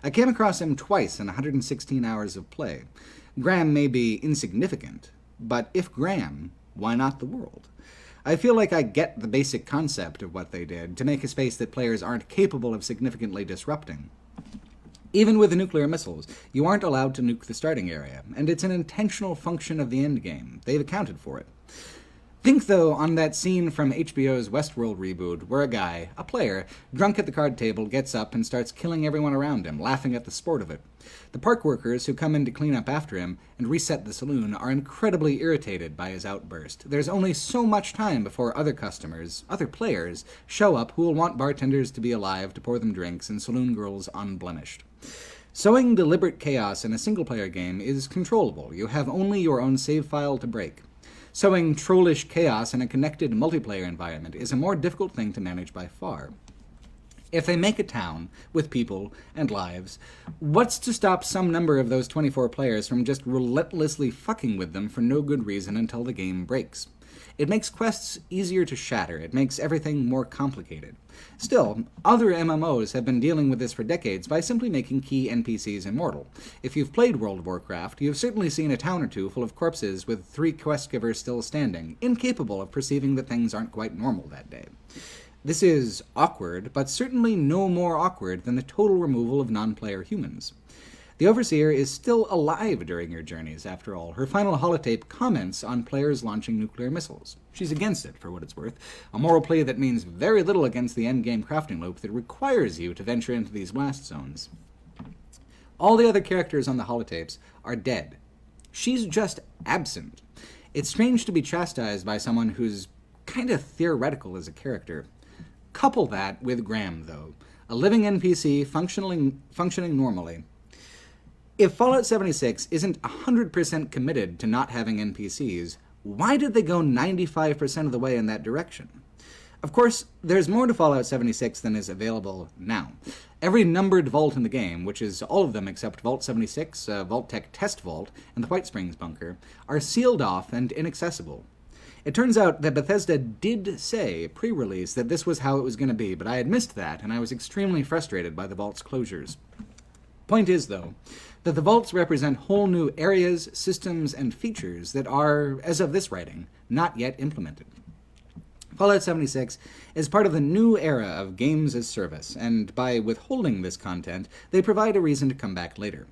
I came across him twice in 116 hours of play. Graham may be insignificant, but if Graham, why not the world? I feel like I get the basic concept of what they did to make a space that players aren't capable of significantly disrupting. Even with the nuclear missiles, you aren't allowed to nuke the starting area, and it's an intentional function of the endgame. They've accounted for it. Think, though, on that scene from HBO's Westworld reboot, where a guy, a player, drunk at the card table, gets up and starts killing everyone around him, laughing at the sport of it. The park workers who come in to clean up after him and reset the saloon are incredibly irritated by his outburst. There's only so much time before other customers, other players, show up who will want bartenders to be alive to pour them drinks and saloon girls unblemished. Sowing deliberate chaos in a single-player game is controllable. You have only your own save file to break. Sowing trollish chaos in a connected multiplayer environment is a more difficult thing to manage by far. If they make a town with people and lives, what's to stop some number of those 24 players from just relentlessly fucking with them for no good reason until the game breaks? It makes quests easier to shatter. It makes everything more complicated. Still, other MMOs have been dealing with this for decades by simply making key NPCs immortal. If you've played World of Warcraft, you've certainly seen a town or two full of corpses with 3 quest givers still standing, incapable of perceiving that things aren't quite normal that day. This is awkward, but certainly no more awkward than the total removal of non-player humans. The Overseer is still alive during her journeys, after all. Her final holotape comments on players launching nuclear missiles. She's against it, for what it's worth, a moral plea that means very little against the endgame crafting loop that requires you to venture into these blast zones. All the other characters on the holotapes are dead. She's just absent. It's strange to be chastised by someone who's kind of theoretical as a character. Couple that with Graham, though, a living NPC functioning normally. If Fallout 76 isn't 100% committed to not having NPCs, why did they go 95% of the way in that direction? Of course, there's more to Fallout 76 than is available now. Every numbered vault in the game, which is all of them except Vault 76, Vault-Tec Test Vault, and the White Springs Bunker, are sealed off and inaccessible. It turns out that Bethesda did say, pre-release, that this was how it was going to be, but I had missed that, and I was extremely frustrated by the vault's closures. Point is, though, that the vaults represent whole new areas, systems, and features that are, as of this writing, not yet implemented. Fallout 76 is part of the new era of games as service, and by withholding this content, they provide a reason to come back later.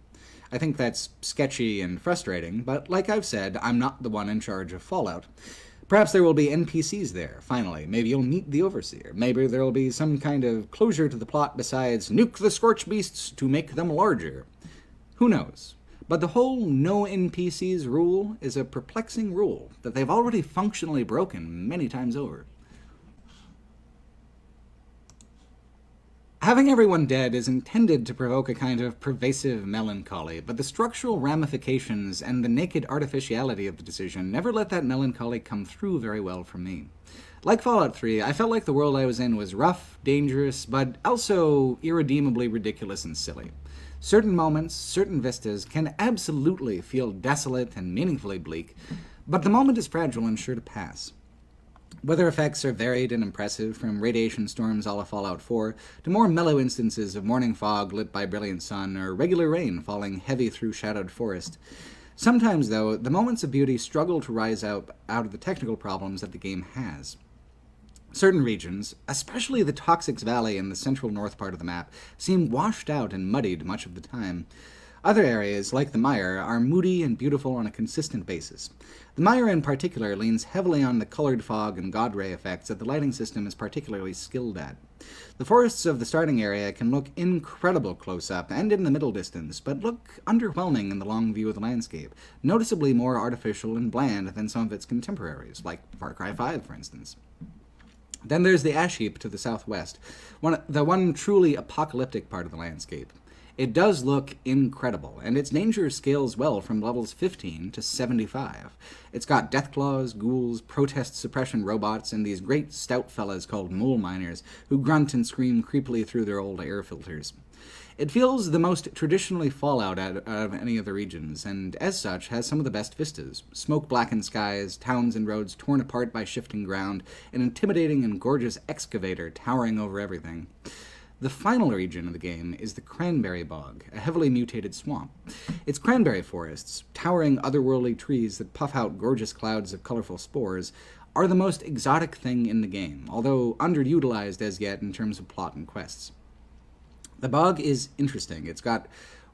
I think that's sketchy and frustrating, but like I've said, I'm not the one in charge of Fallout. Perhaps there will be NPCs there, finally. Maybe you'll meet the Overseer. Maybe there will be some kind of closure to the plot besides nuke the Scorch Beasts to make them larger. Who knows? But the whole no NPCs rule is a perplexing rule that they've already functionally broken many times over. Having everyone dead is intended to provoke a kind of pervasive melancholy, but the structural ramifications and the naked artificiality of the decision never let that melancholy come through very well for me. Like Fallout 3, I felt like the world I was in was rough, dangerous, but also irredeemably ridiculous and silly. Certain moments, certain vistas, can absolutely feel desolate and meaningfully bleak, but the moment is fragile and sure to pass. Weather effects are varied and impressive, from radiation storms a la Fallout 4 to more mellow instances of morning fog lit by brilliant sun or regular rain falling heavy through shadowed forest. Sometimes, though, the moments of beauty struggle to rise out of the technical problems that the game has. Certain regions, especially the Toxics Valley and the central north part of the map, seem washed out and muddied much of the time. Other areas, like the Mire, are moody and beautiful on a consistent basis. The Mire in particular leans heavily on the colored fog and god ray effects that the lighting system is particularly skilled at. The forests of the starting area can look incredible close-up and in the middle distance, but look underwhelming in the long view of the landscape, noticeably more artificial and bland than some of its contemporaries, like Far Cry 5, for instance. Then there's the ash heap to the southwest, the one truly apocalyptic part of the landscape. It does look incredible, and its danger scales well from levels 15 to 75. It's got deathclaws, ghouls, protest suppression robots, and these great stout fellas called mole miners who grunt and scream creepily through their old air filters. It feels the most traditionally Fallout out of any of the regions, and as such has some of the best vistas. Smoke-blackened skies, towns and roads torn apart by shifting ground, an intimidating and gorgeous excavator towering over everything. The final region of the game is the Cranberry Bog, a heavily mutated swamp. Its cranberry forests, towering otherworldly trees that puff out gorgeous clouds of colorful spores, are the most exotic thing in the game, although underutilized as yet in terms of plot and quests. The bog is interesting. It's got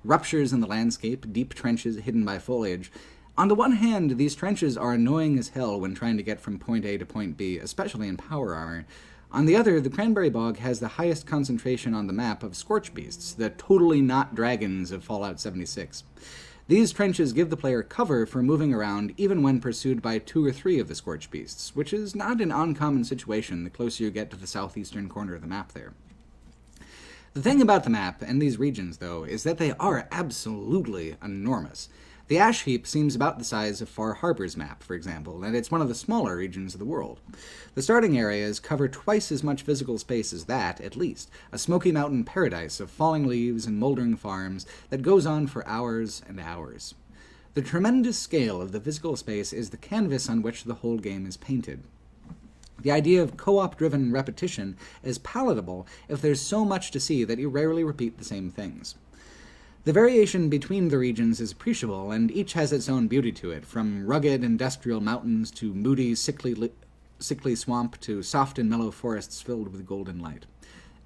ruptures in the landscape, deep trenches hidden by foliage. On the one hand, these trenches are annoying as hell when trying to get from point A to point B, especially in power armor. On the other, the Cranberry Bog has the highest concentration on the map of Scorch Beasts, the totally not dragons of Fallout 76. These trenches give the player cover for moving around even when pursued by 2 or 3 of the Scorch Beasts, which is not an uncommon situation the closer you get to the southeastern corner of the map there. The thing about the map and these regions, though, is that they are absolutely enormous. The ash heap seems about the size of Far Harbor's map, for example, and it's one of the smaller regions of the world. The starting areas cover twice as much physical space as that, at least, a Smoky Mountain paradise of falling leaves and moldering farms that goes on for hours and hours. The tremendous scale of the physical space is the canvas on which the whole game is painted. The idea of co-op-driven repetition is palatable if there's so much to see that you rarely repeat the same things. The variation between the regions is appreciable, and each has its own beauty to it, from rugged industrial mountains to moody, sickly swamp to soft and mellow forests filled with golden light.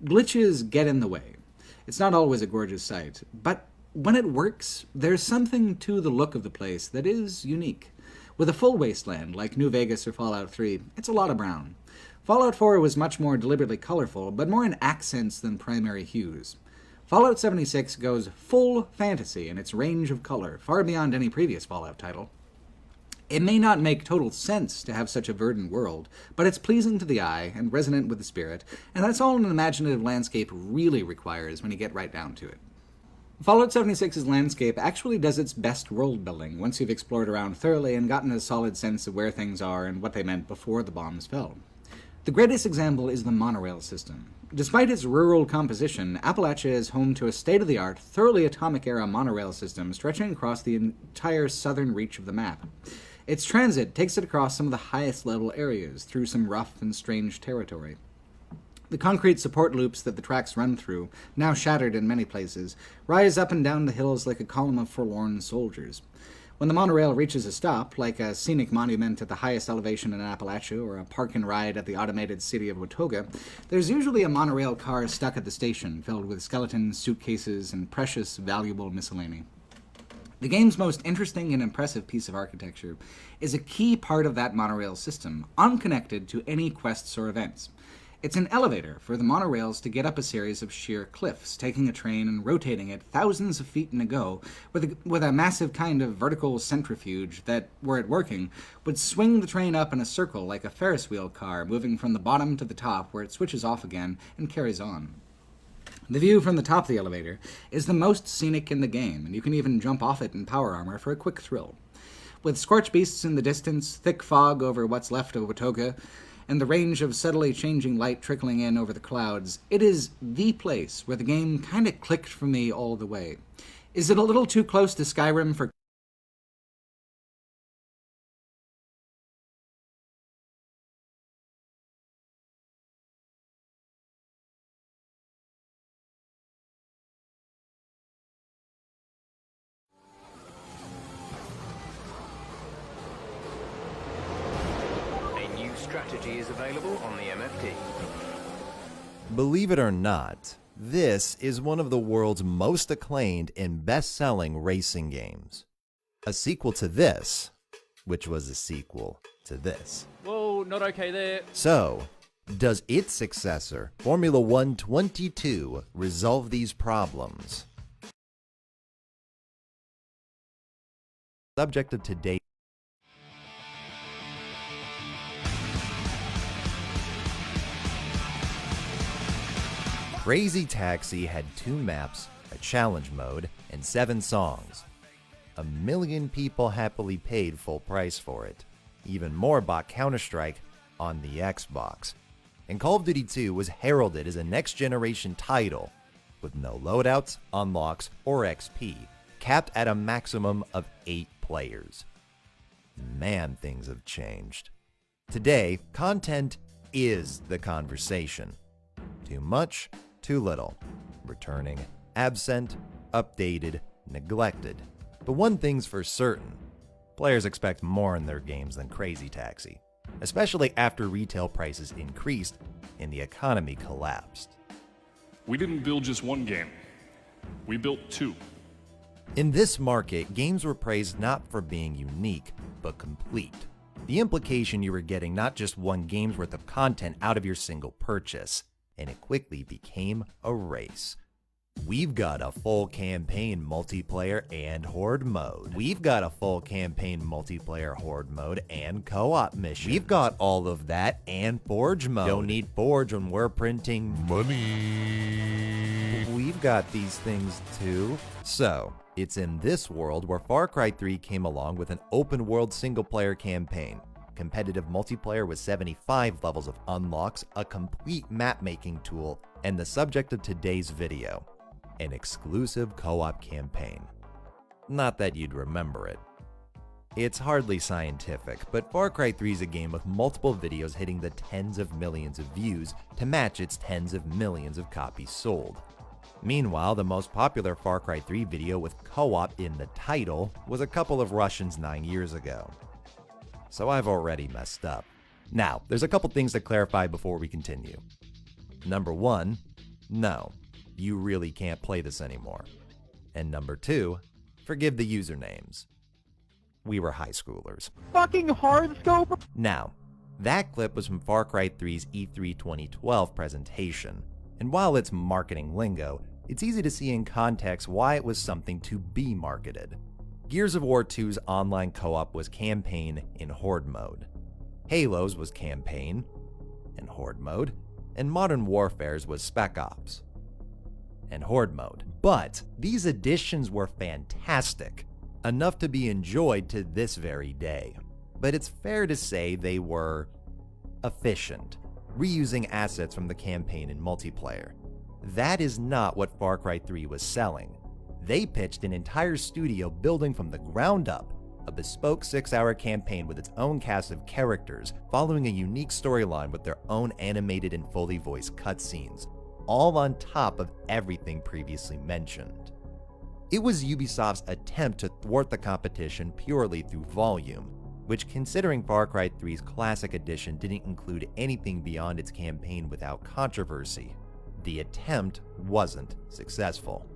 Glitches get in the way. It's not always a gorgeous sight, but when it works, there's something to the look of the place that is unique. With a full wasteland, like New Vegas or Fallout 3, it's a lot of brown. Fallout 4 was much more deliberately colorful, but more in accents than primary hues. Fallout 76 goes full fantasy in its range of color, far beyond any previous Fallout title. It may not make total sense to have such a verdant world, but it's pleasing to the eye and resonant with the spirit, and that's all an imaginative landscape really requires when you get right down to it. Fallout 76's landscape actually does its best world-building once you've explored around thoroughly and gotten a solid sense of where things are and what they meant before the bombs fell. The greatest example is the monorail system. Despite its rural composition, Appalachia is home to a state-of-the-art, thoroughly atomic-era monorail system stretching across the entire southern reach of the map. Its transit takes it across some of the highest-level areas, through some rough and strange territory. The concrete support loops that the tracks run through, now shattered in many places, rise up and down the hills like a column of forlorn soldiers. When the monorail reaches a stop, like a scenic monument at the highest elevation in Appalachia or a park and ride at the automated city of Watauga, there's usually a monorail car stuck at the station filled with skeletons, suitcases, and precious, valuable miscellany. The game's most interesting and impressive piece of architecture is a key part of that monorail system, unconnected to any quests or events. It's an elevator for the monorails to get up a series of sheer cliffs, taking a train and rotating it thousands of feet in a go with a massive kind of vertical centrifuge that, were it working, would swing the train up in a circle like a Ferris wheel car, moving from the bottom to the top where it switches off again and carries on. The view from the top of the elevator is the most scenic in the game, and you can even jump off it in power armor for a quick thrill. With Scorch Beasts in the distance, thick fog over what's left of Watauga, and the range of subtly changing light trickling in over the clouds, it is the place where the game kinda clicked for me all the way. Is it a little too close to Skyrim for Strategy is available on the MFT. Believe it or not, this is one of the world's most acclaimed and best-selling racing games. A sequel to this, which was a sequel to this. Whoa, not okay there. So, does its successor, Formula 1 22, resolve these problems? Subject of today's Crazy Taxi had 2 maps, a challenge mode, and 7 songs. 1 million people happily paid full price for it. Even more bought Counter-Strike on the Xbox. And Call of Duty 2 was heralded as a next-generation title, with no loadouts, unlocks, or XP, capped at a maximum of 8 players. Man, things have changed. Today, content is the conversation. Too much, too little. Returning, absent, updated, neglected. But one thing's for certain. Players expect more in their games than Crazy Taxi, especially after retail prices increased and the economy collapsed. We didn't build just one game. We built two. In this market, games were praised not for being unique, but complete. The implication you were getting not just one game's worth of content out of your single purchase, and it quickly became a race. We've got a full campaign multiplayer and horde mode. We've got a full campaign multiplayer horde mode and co-op missions. We've got all of that and Forge mode. Don't need Forge when we're printing money. We've got these things too. So, it's in this world where Far Cry 3 came along with an open world single player campaign, competitive multiplayer with 75 levels of unlocks, a complete map making tool, and the subject of today's video, an exclusive co-op campaign. Not that you'd remember it. It's hardly scientific, but Far Cry 3 is a game with multiple videos hitting the tens of millions of views to match its tens of millions of copies sold. Meanwhile, the most popular Far Cry 3 video with co-op in the title was a couple of Russians 9 years ago. So I've already messed up. Now, there's a couple things to clarify before we continue. Number 1, no, you really can't play this anymore. And number 2, forgive the usernames. We were high schoolers. Fucking hard scope! Now, that clip was from Far Cry 3's E3 2012 presentation, and while it's marketing lingo, it's easy to see in context why it was something to be marketed. Gears of War 2's online co-op was campaign in horde mode. Halo's was campaign and horde mode, and Modern Warfare's was Spec Ops and horde mode. But these additions were fantastic, enough to be enjoyed to this very day. But it's fair to say they were efficient, reusing assets from the campaign in multiplayer. That is not what Far Cry 3 was selling. They pitched an entire studio building from the ground up a bespoke 6-hour campaign with its own cast of characters, following a unique storyline with their own animated and fully voiced cutscenes, all on top of everything previously mentioned. It was Ubisoft's attempt to thwart the competition purely through volume, which, considering Far Cry 3's Classic Edition didn't include anything beyond its campaign without controversy, the attempt wasn't successful.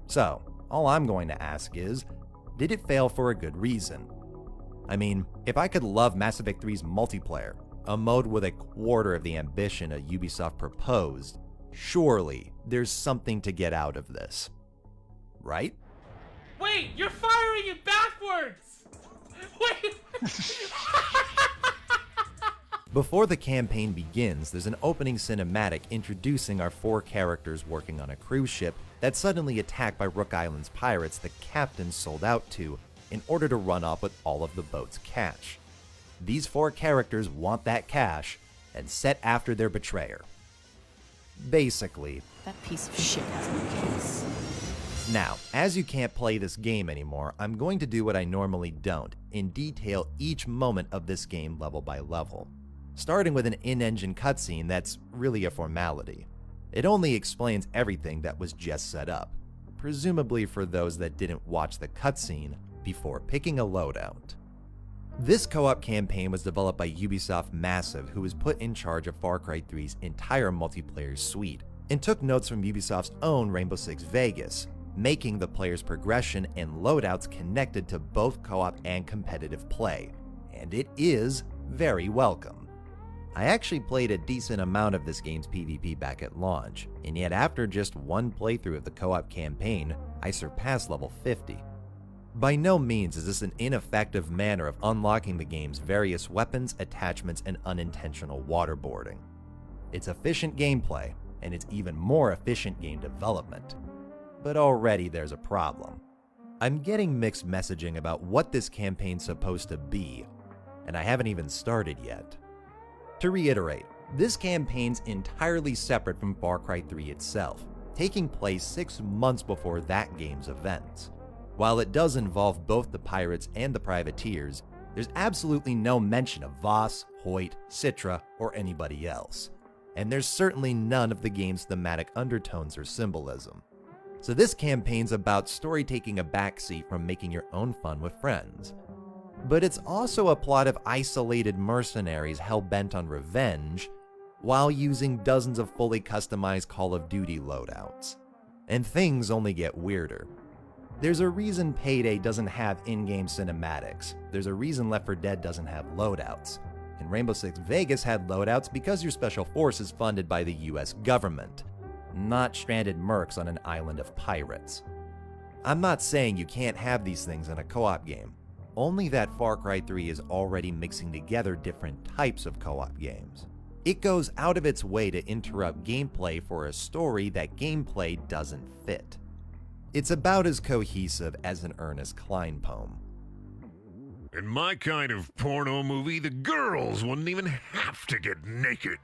So, all I'm going to ask is, did it fail for a good reason? I mean, if I could love Mass Effect 3's multiplayer, a mode with a quarter of the ambition of Ubisoft proposed, surely there's something to get out of this. Right? Wait, you're firing it backwards! Wait! Before the campaign begins, there's an opening cinematic introducing our 4 characters working on a cruise ship that's suddenly attacked by Rook Island's pirates the captain sold out to in order to run off with all of the boat's cash. These 4 characters want that cash and set after their betrayer. Basically, that piece of shit has no case. Now, as you can't play this game anymore, I'm going to do what I normally don't and detail each moment of this game level by level, starting with an in-engine cutscene that's really a formality. It only explains everything that was just set up, presumably for those that didn't watch the cutscene before picking a loadout. This co-op campaign was developed by Ubisoft Massive, who was put in charge of Far Cry 3's entire multiplayer suite, and took notes from Ubisoft's own Rainbow Six Vegas, making the player's progression and loadouts connected to both co-op and competitive play, and it is very welcome. I actually played a decent amount of this game's PvP back at launch, and yet after just one playthrough of the co-op campaign, I surpassed level 50. By no means is this an ineffective manner of unlocking the game's various weapons, attachments, and unintentional waterboarding. It's efficient gameplay, and it's even more efficient game development. But already there's a problem. I'm getting mixed messaging about what this campaign's supposed to be, and I haven't even started yet. To reiterate, this campaign's entirely separate from Far Cry 3 itself, taking place 6 months before that game's events. While it does involve both the pirates and the privateers, there's absolutely no mention of Voss, Hoyt, Citra, or anybody else. and there's certainly none of the game's thematic undertones or symbolism. So this campaign's about story taking a backseat from making your own fun with friends. But it's also a plot of isolated mercenaries hell-bent on revenge, while using dozens of fully customized Call of Duty loadouts. And things only get weirder. There's a reason Payday doesn't have in-game cinematics. There's a reason Left 4 Dead doesn't have loadouts. And Rainbow Six Vegas had loadouts because your special force is funded by the US government, not stranded mercs on an island of pirates. I'm not saying you can't have these things in a co-op game, only that Far Cry 3 is already mixing together different types of co-op games. It goes out of its way to interrupt gameplay for a story that gameplay doesn't fit. It's about as cohesive as an Ernest Cline poem. In my kind of porno movie, the girls wouldn't even have to get naked.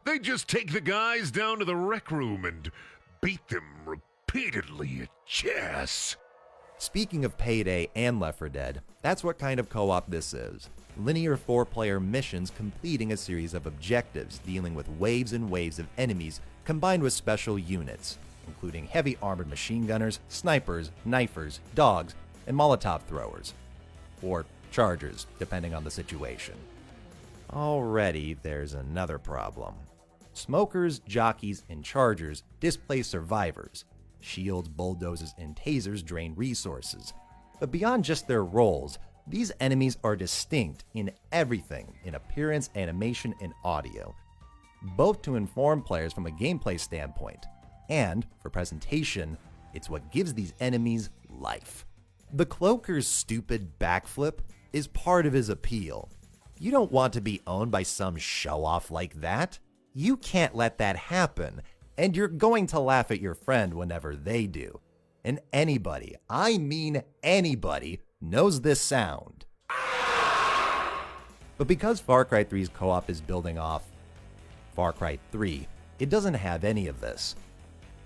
They'd just take the guys down to the rec room and beat them repeatedly at chess. Speaking of Payday and Left 4 Dead, that's what kind of co-op this is. Linear 4-player missions completing a series of objectives dealing with waves and waves of enemies combined with special units, including heavy armored machine gunners, snipers, knifers, dogs, and Molotov throwers. Or chargers, depending on the situation. Already, there's another problem. Smokers, jockeys, and chargers displace survivors. Shields, bulldozers, and tasers drain resources. But beyond just their roles, these enemies are distinct in everything, in appearance, animation, and audio, both to inform players from a gameplay standpoint, and, for presentation, it's what gives these enemies life. The Cloaker's stupid backflip is part of his appeal. You don't want to be owned by some show-off like that. You can't let that happen, and you're going to laugh at your friend whenever they do. And anybody, I mean anybody, knows this sound. But because Far Cry 3's co-op is building off Far Cry 3, it doesn't have any of this.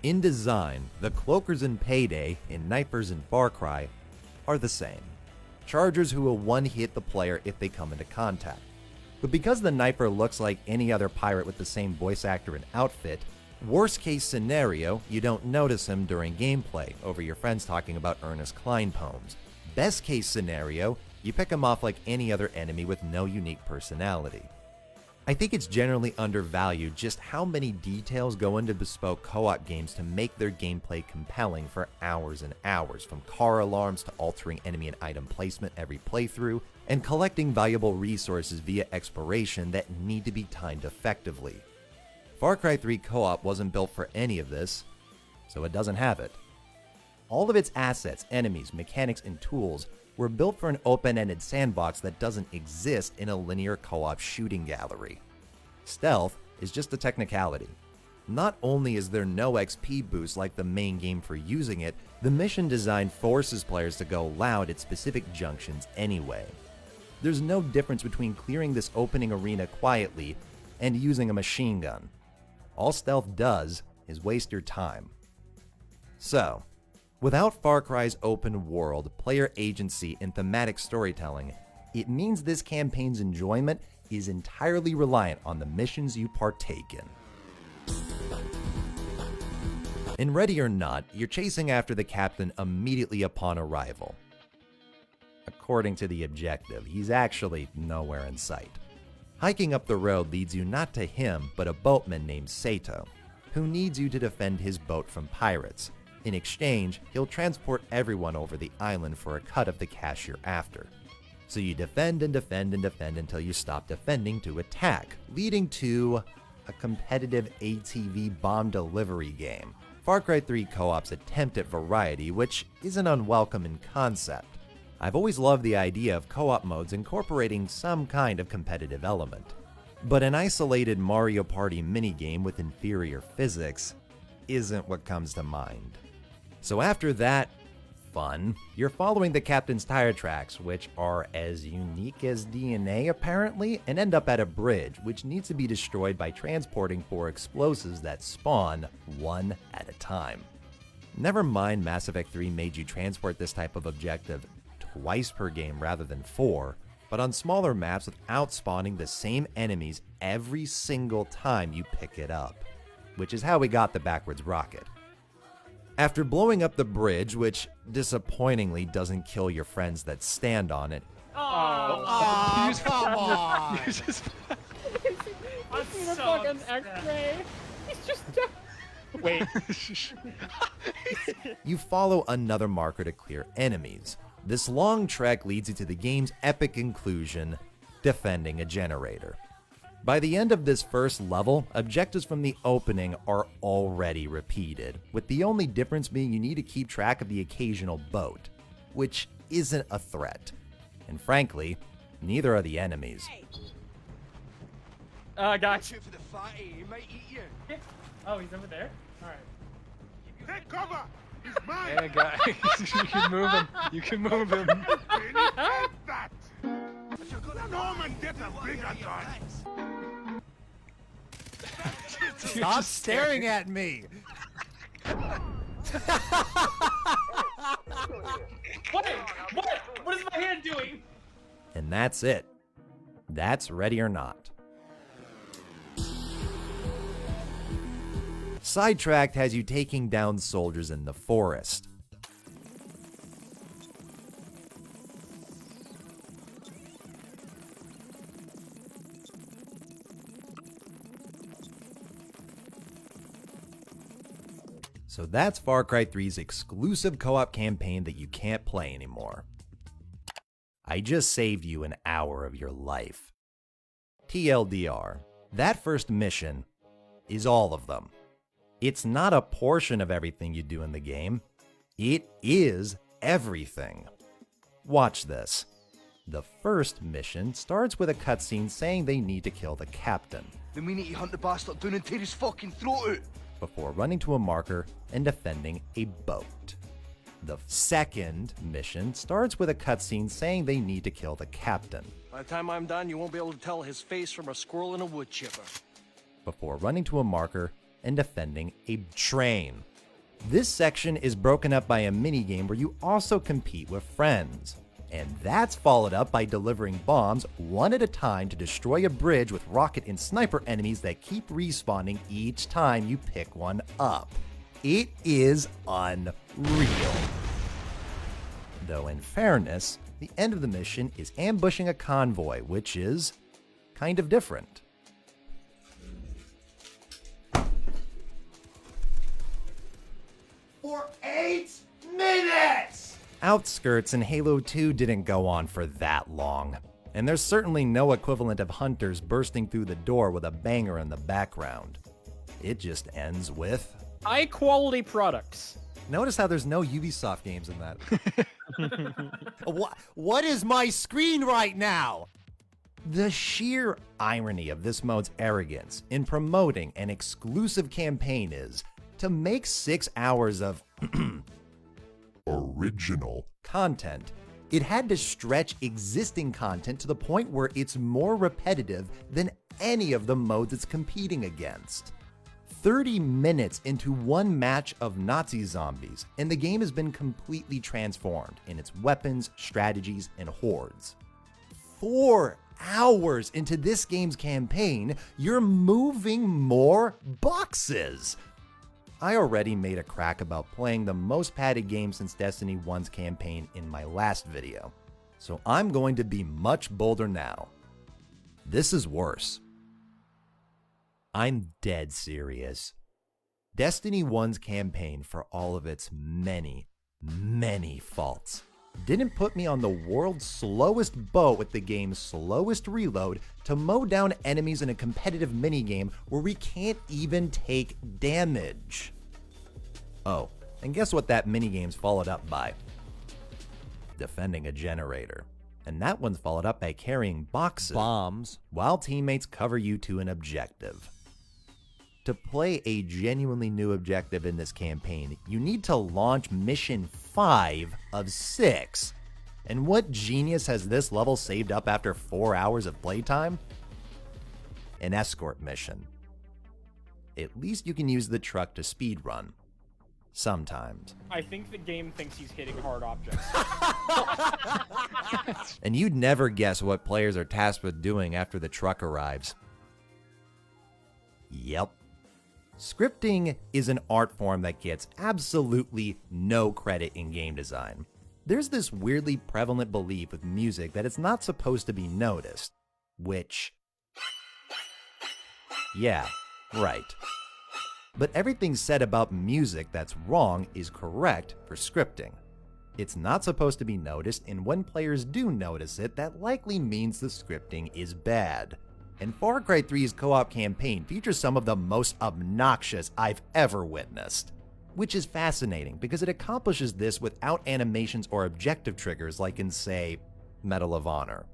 In design, the Cloakers in Payday and Knifers in Far Cry are the same. Chargers who will one-hit the player if they come into contact. But because the Knifer looks like any other pirate with the same voice actor and outfit, worst case scenario, you don't notice him during gameplay over your friends talking about Ernest Cline poems. Best case scenario, you pick him off like any other enemy with no unique personality. I think it's generally undervalued just how many details go into bespoke co-op games to make their gameplay compelling for hours and hours, from car alarms to altering enemy and item placement every playthrough, and collecting valuable resources via exploration that need to be timed effectively. Far Cry 3 co-op wasn't built for any of this, so it doesn't have it. All of its assets, enemies, mechanics, and tools were built for an open-ended sandbox that doesn't exist in a linear co-op shooting gallery. Stealth is just a technicality. Not only is there no XP boost like the main game for using it, the mission design forces players to go loud at specific junctions anyway. There's no difference between clearing this opening arena quietly and using a machine gun. All stealth does is waste your time. So, without Far Cry's open world, player agency, and thematic storytelling, it means this campaign's enjoyment is entirely reliant on the missions you partake in. In Ready or Not, you're chasing after the captain immediately upon arrival. According to the objective, he's actually nowhere in sight. Hiking up the road leads you not to him, but a boatman named Sato, who needs you to defend his boat from pirates. In exchange, he'll transport everyone over the island for a cut of the cash you're after. So you defend and defend and defend until you stop defending to attack, leading to a competitive ATV bomb delivery game. Far Cry 3 co-op's attempt at variety, which isn't unwelcome in concept. I've always loved the idea of co-op modes incorporating some kind of competitive element. But an isolated Mario Party minigame with inferior physics isn't what comes to mind. So after that fun, you're following the captain's tire tracks, which are as unique as DNA apparently, and end up at a bridge, which needs to be destroyed by transporting 4 explosives that spawn one at a time. Never mind Mass Effect 3 made you transport this type of objective twice per game rather than 4, but on smaller maps without spawning the same enemies every single time you pick it up, which is how we got the backwards rocket. After blowing up the bridge, which disappointingly doesn't kill your friends that stand on it. Oh, come on! I'm He's in a so fucking upset. X-ray. He's just. Wait. You follow another marker to clear enemies. This long trek leads you to the game's epic conclusion, defending a generator. By the end of this first level, objectives from the opening are already repeated, with the only difference being you need to keep track of the occasional boat, which isn't a threat. And frankly, neither are the enemies. Guys. Oh, he's over there? Alright. Take cover! He's mine! Yeah, guys, you can move him. You can move him. That! Norman, get a bigger gun! Stop staring at me! What? What is my hand doing? And that's it. That's Ready or Not. Sidetracked has you taking down soldiers in the forest. So that's Far Cry 3's exclusive co-op campaign that you can't play anymore. I just saved you an hour of your life. TLDR, that first mission is all of them. It's not a portion of everything you do in the game. It is everything. Watch this. The first mission starts with a cutscene saying they need to kill the captain. Then we need to hunt the bastard down and tear his fucking throat out. Before running to a marker and defending a boat. The second mission starts with a cutscene saying they need to kill the captain. By the time I'm done, you won't be able to tell his face from a squirrel in a wood chipper. Before running to a marker and defending a train. This section is broken up by a minigame where you also compete with friends. And that's followed up by delivering bombs one at a time to destroy a bridge with rocket and sniper enemies that keep respawning each time you pick one up. It is unreal. Though in fairness, the end of the mission is ambushing a convoy, which is kind of different. For 8 minutes! Outskirts in Halo 2 didn't go on for that long, and there's certainly no equivalent of hunters bursting through the door with a banger in the background. It just ends with High quality products. Notice how there's no Ubisoft games in that. What is my screen right now? The sheer irony of this mode's arrogance in promoting an exclusive campaign is to make 6 hours of Original content, it had to stretch existing content to the point where it's more repetitive than any of the modes it's competing against. 30 minutes into one match of Nazi zombies, and the game has been completely transformed in its weapons, strategies, and hordes. 4 hours into this game's campaign, you're moving more boxes! I already made a crack about playing the most padded game since Destiny 1's campaign in my last video, so I'm going to be much bolder now. This is worse. I'm dead serious. Destiny 1's campaign, for all of its many, many faults, didn't put me on the world's slowest boat with the game's slowest reload to mow down enemies in a competitive minigame where we can't even take damage. Oh, and guess what that minigame's followed up by? Defending a generator. And that one's followed up by carrying bombs while teammates cover you to an objective. To play a genuinely new objective in this campaign, you need to launch mission 5 of 6. And what genius has this level saved up after 4 hours of playtime? An escort mission. At least you can use the truck to speedrun. sometimes. I think the game thinks he's hitting hard objects. And you'd never guess what players are tasked with doing after the truck arrives. Yep. Scripting is an art form that gets absolutely no credit in game design. There's this weirdly prevalent belief with music that it's not supposed to be noticed, which... yeah, right. But everything said about music that's wrong is correct for scripting. It's not supposed to be noticed, and when players do notice it, that likely means the scripting is bad. And Far Cry 3's co-op campaign features some of the most obnoxious I've ever witnessed. Which is fascinating, because it accomplishes this without animations or objective triggers like in, say, Medal of Honor.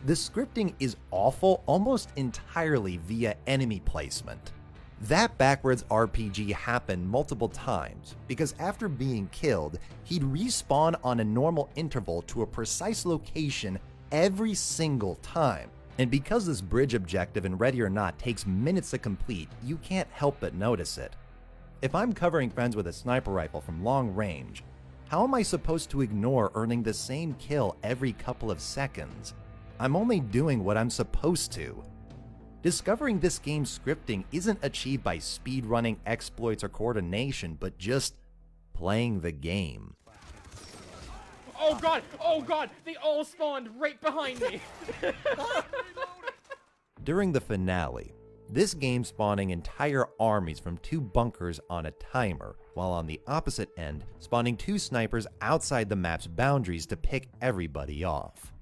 The scripting is awful almost entirely via enemy placement. That backwards RPG happened multiple times, because after being killed, he'd respawn on a normal interval to a precise location every single time. And because this bridge objective in Ready or Not takes minutes to complete, you can't help but notice it. If I'm covering friends with a sniper rifle from long range, how am I supposed to ignore earning the same kill every couple of seconds? I'm only doing what I'm supposed to. Discovering this game's scripting isn't achieved by speedrunning, exploits, or coordination, but just playing the game. Oh god! Oh god! They all spawned right behind me! During the finale, this game spawning entire armies from 2 bunkers on a timer, while on the opposite end, spawning 2 snipers outside the map's boundaries to pick everybody off.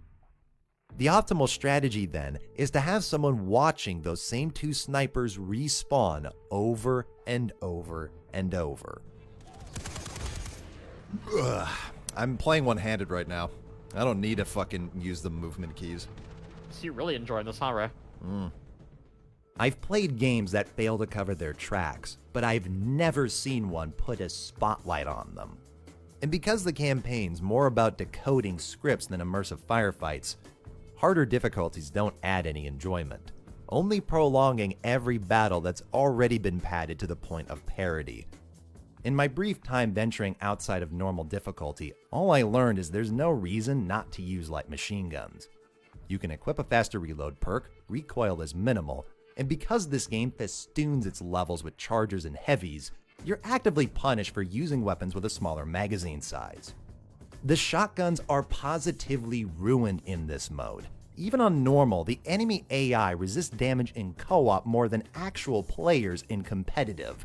The optimal strategy then is to have someone watching those same 2 snipers respawn over and over and over. Ugh. I'm playing one-handed right now. I don't need to fucking use the movement keys. So you're really enjoying this, huh, Ray? I've played games that fail to cover their tracks, but I've never seen one put a spotlight on them. And because the campaign's more about decoding scripts than immersive firefights, harder difficulties don't add any enjoyment, only prolonging every battle that's already been padded to the point of parody. In my brief time venturing outside of normal difficulty, all I learned is there's no reason not to use light machine guns. You can equip a faster reload perk, recoil is minimal, and because this game festoons its levels with chargers and heavies, you're actively punished for using weapons with a smaller magazine size. The shotguns are positively ruined in this mode. Even on normal, the enemy AI resists damage in co-op more than actual players in competitive,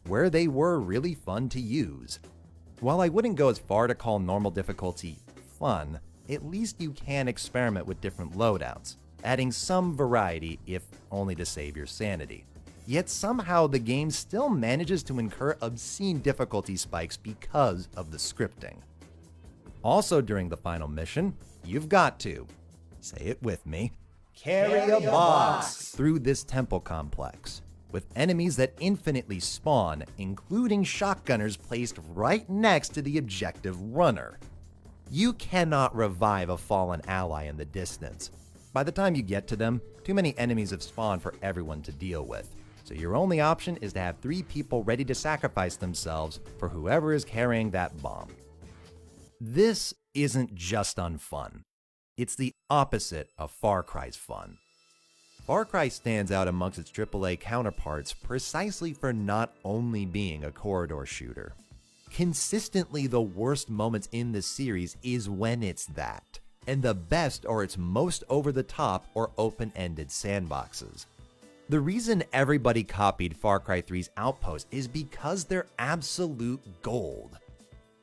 where they were really fun to use. While I wouldn't go as far to call normal difficulty fun, at least you can experiment with different loadouts, adding some variety if only to save your sanity. Yet somehow the game still manages to incur obscene difficulty spikes because of the scripting. Also during the final mission, you've got to, say it with me, carry a box through this temple complex, with enemies that infinitely spawn, including shotgunners placed right next to the objective runner. You cannot revive a fallen ally in the distance. By the time you get to them, too many enemies have spawned for everyone to deal with, so your only option is to have 3 people ready to sacrifice themselves for whoever is carrying that bomb. This isn't just unfun. It's the opposite of Far Cry's fun. Far Cry stands out amongst its AAA counterparts precisely for not only being a corridor shooter. Consistently the worst moments in the series is when it's that, and the best are its most over-the-top or open-ended sandboxes. The reason everybody copied Far Cry 3's Outpost is because they're absolute gold.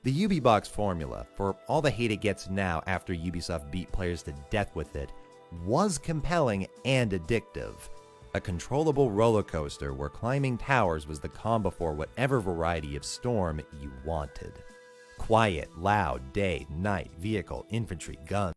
The Ubibox formula, for all the hate it gets now after Ubisoft beat players to death with it, was compelling and addictive. A controllable roller coaster where climbing towers was the calm before whatever variety of storm you wanted. Quiet, loud, day, night, vehicle, infantry, guns.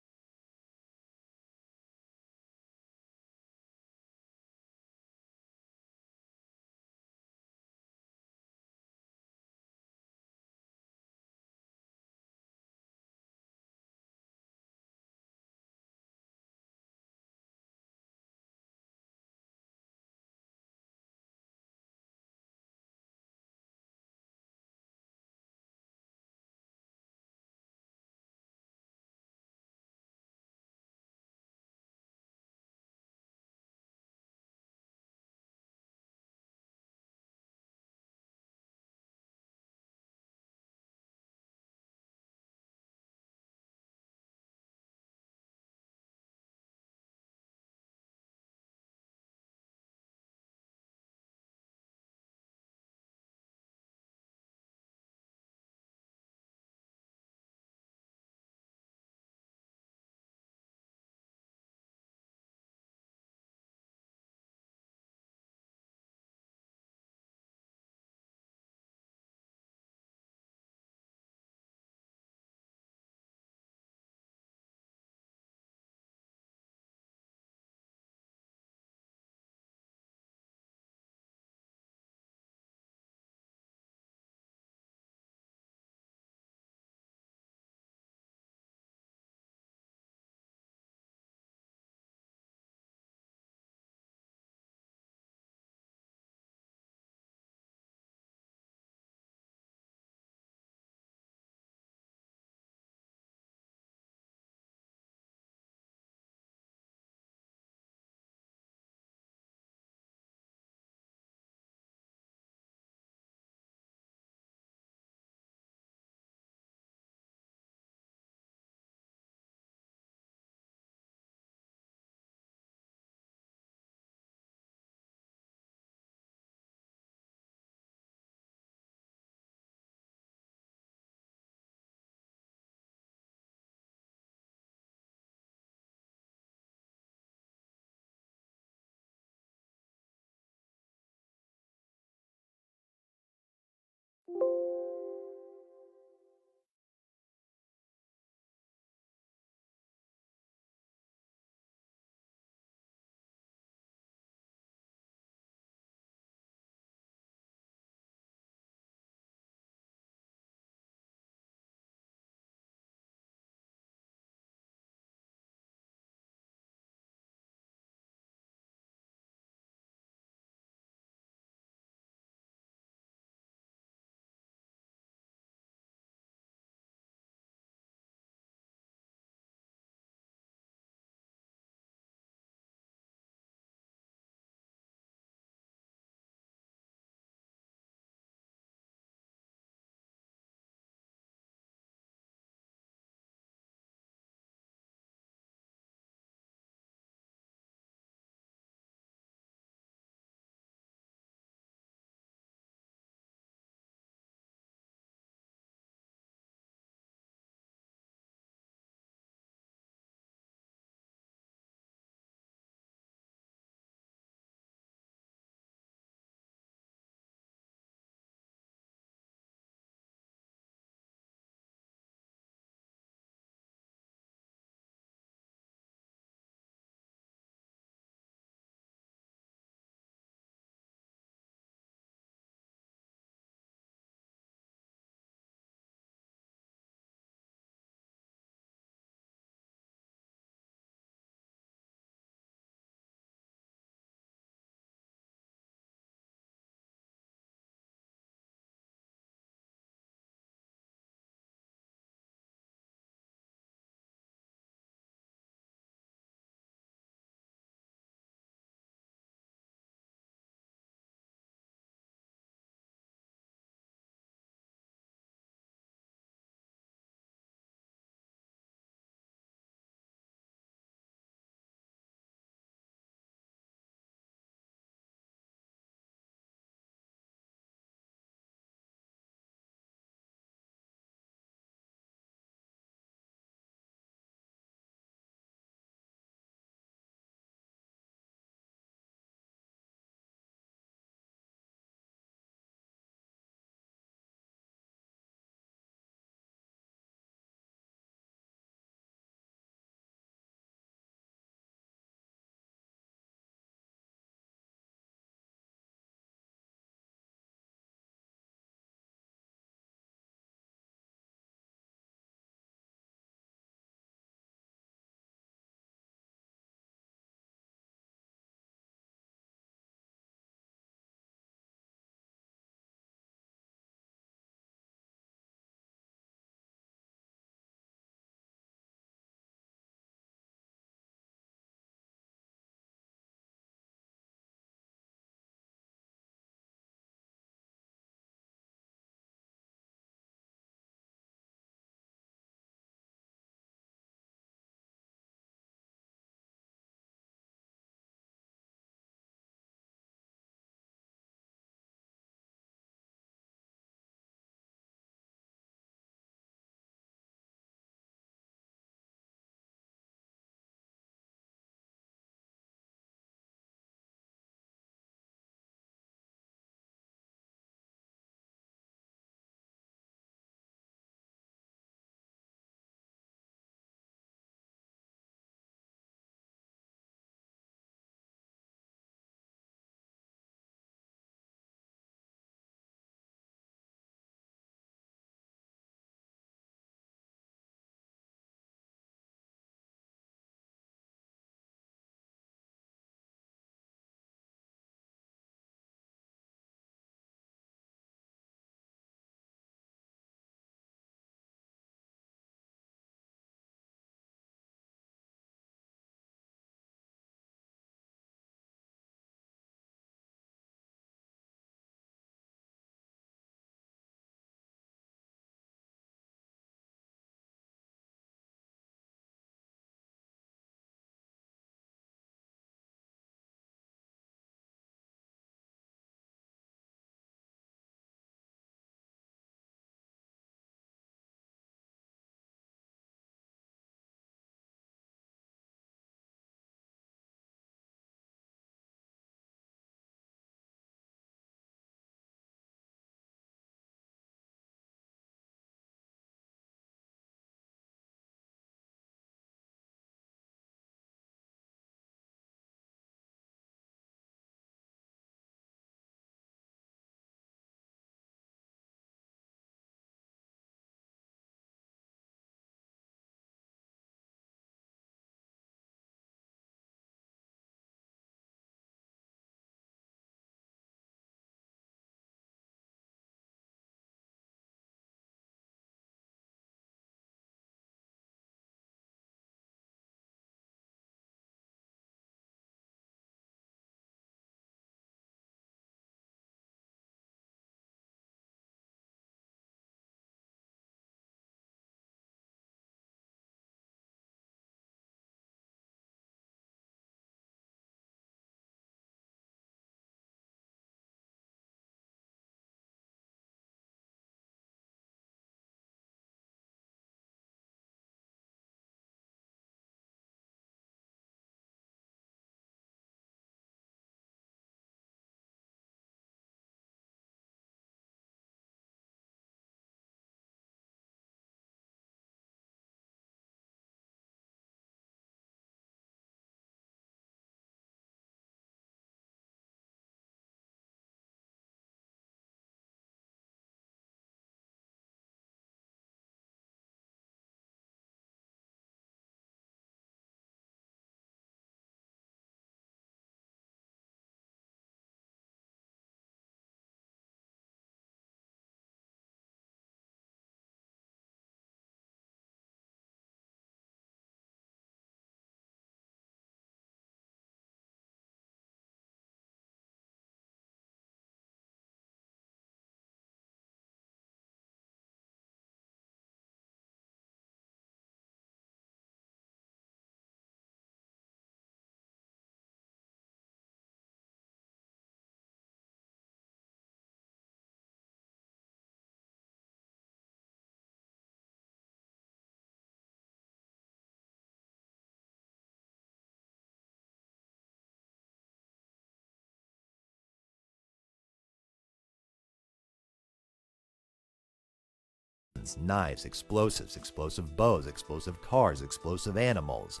guns, knives, explosives, explosive bows, explosive cars, explosive animals.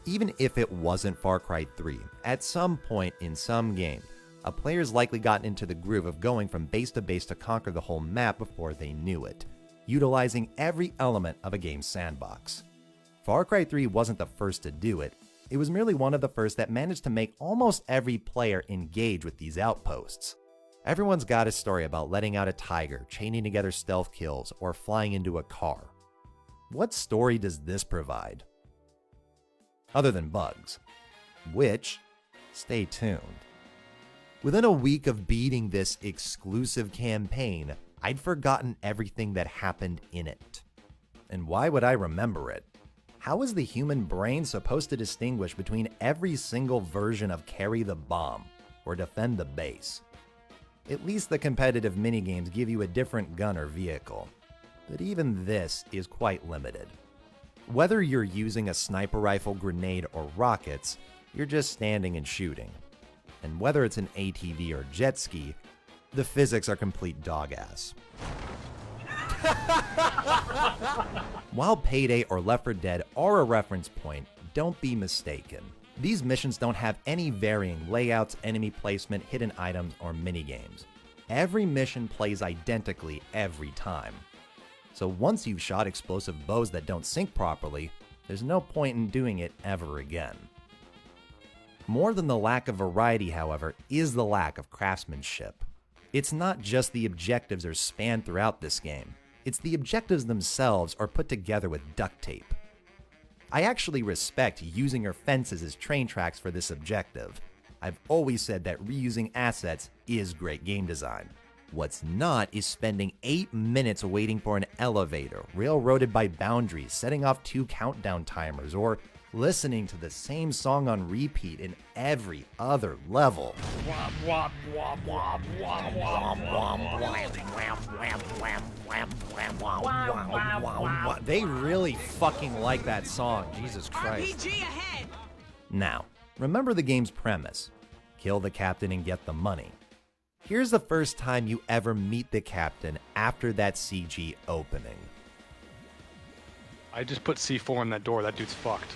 Even if it wasn't Far Cry 3, at some point in some game, a player's likely gotten into the groove of going from base to conquer the whole map before they knew it, utilizing every element of a game's sandbox. Far Cry 3 wasn't the first to do it, it was merely one of the first that managed to make almost every player engage with these outposts. Everyone's got a story about letting out a tiger, chaining together stealth kills, or flying into a car. What story does this provide? Other than bugs. Which, stay tuned. Within a week of beating this exclusive campaign, I'd forgotten everything that happened in it. And why would I remember it? How is the human brain supposed to distinguish between every single version of Carry the Bomb or Defend the Base? At least the competitive minigames give you a different gun or vehicle, but even this is quite limited. Whether you're using a sniper rifle, grenade, or rockets, you're just standing and shooting. And whether it's an ATV or jet ski, the physics are complete dog ass. While Payday or Left 4 Dead are a reference point, don't be mistaken. These missions don't have any varying layouts, enemy placement, hidden items, or minigames. Every mission plays identically every time. So once you've shot explosive bows that don't sync properly, there's no point in doing it ever again. More than the lack of variety, however, is the lack of craftsmanship. It's not just the objectives are spanned throughout this game. It's the objectives themselves are put together with duct tape. I actually respect using your fences as train tracks for this objective. I've always said that reusing assets is great game design. What's not is spending 8 minutes waiting for an elevator, railroaded by boundaries, setting off 2 countdown timers, or listening to the same song on repeat in every other level. They really fucking like that song, Jesus Christ. RPG ahead! Now, remember the game's premise. Kill the captain and get the money. Here's the first time you ever meet the captain after that CG opening. I just put C4 on that door, that dude's fucked.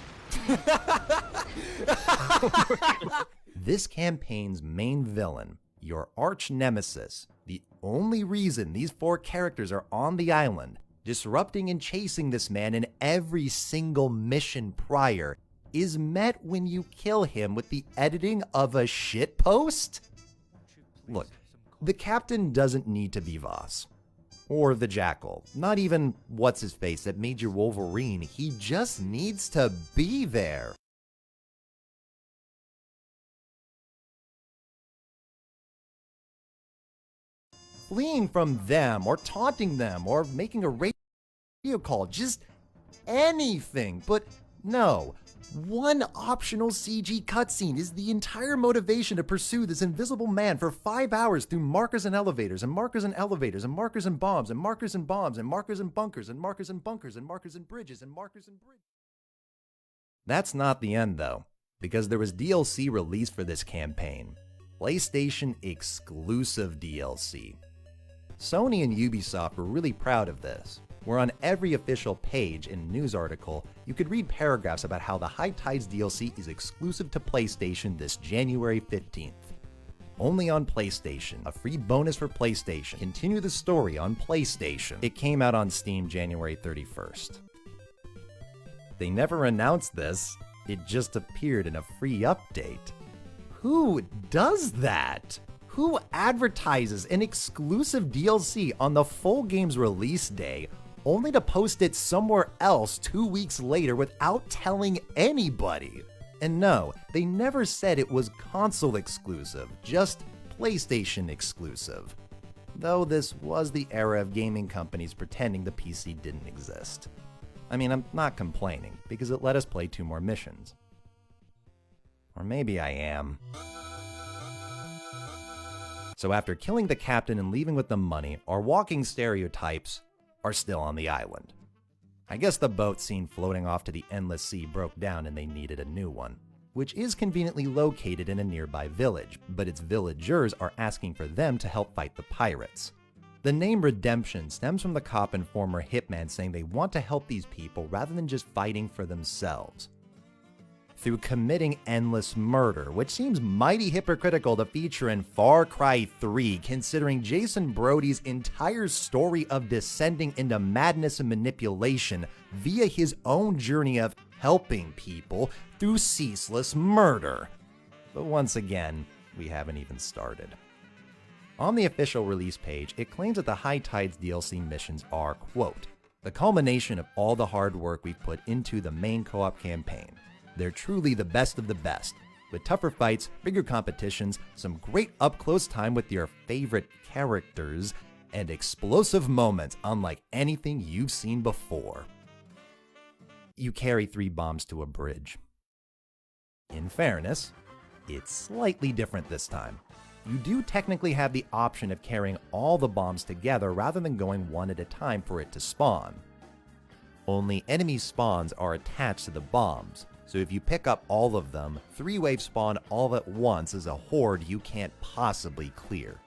This campaign's main villain, your arch nemesis, the only reason these 4 characters are on the island, disrupting and chasing this man in every single mission prior, is met when you kill him with the editing of a shitpost? Look, the captain doesn't need to be Voss. Or the Jackal. Not even what's-his-face that made your Wolverine. He just needs to be there. Fleeing from them, or taunting them, or making a radio call. Just anything. But no. One optional CG cutscene is the entire motivation to pursue this invisible man for 5 hours through markers and elevators, and markers and elevators, and markers and bombs, and markers and bombs, and markers and bunkers, and markers and bunkers, and markers and bridges, and markers and bridges. That's not the end, though, because there was DLC released for this campaign. PlayStation exclusive DLC. Sony and Ubisoft were really proud of this, where on every official page and news article, you could read paragraphs about how the High Tides DLC is exclusive to PlayStation this January 15th. Only on PlayStation, a free bonus for PlayStation. Continue the story on PlayStation. It came out on Steam January 31st. They never announced this, it just appeared in a free update. Who does that? Who advertises an exclusive DLC on the full game's release day only to post it somewhere else 2 weeks later without telling anybody? And no, they never said it was console exclusive, just PlayStation exclusive. Though this was the era of gaming companies pretending the PC didn't exist. I mean, I'm not complaining, because it let us play 2 more missions. Or maybe I am. So after killing the captain and leaving with the money, our walking stereotypes are still on the island. I guess the boat seen floating off to the endless sea broke down and they needed a new one, which is conveniently located in a nearby village, but its villagers are asking for them to help fight the pirates. The name Redemption stems from the cop and former hitman saying they want to help these people rather than just fighting for themselves. Through committing endless murder, which seems mighty hypocritical to feature in Far Cry 3, considering Jason Brody's entire story of descending into madness and manipulation via his own journey of helping people through ceaseless murder. But once again, we haven't even started. On the official release page, it claims that the High Tides DLC missions are, quote, the culmination of all the hard work we've put into the main co-op campaign. They're truly the best of the best, with tougher fights, bigger competitions, some great up-close time with your favorite characters, and explosive moments unlike anything you've seen before. You carry 3 bombs to a bridge. In fairness, it's slightly different this time. You do technically have the option of carrying all the bombs together rather than going one at a time for it to spawn. Only enemy spawns are attached to the bombs, so if you pick up all of them, 3-wave spawn all at once is a horde you can't possibly clear.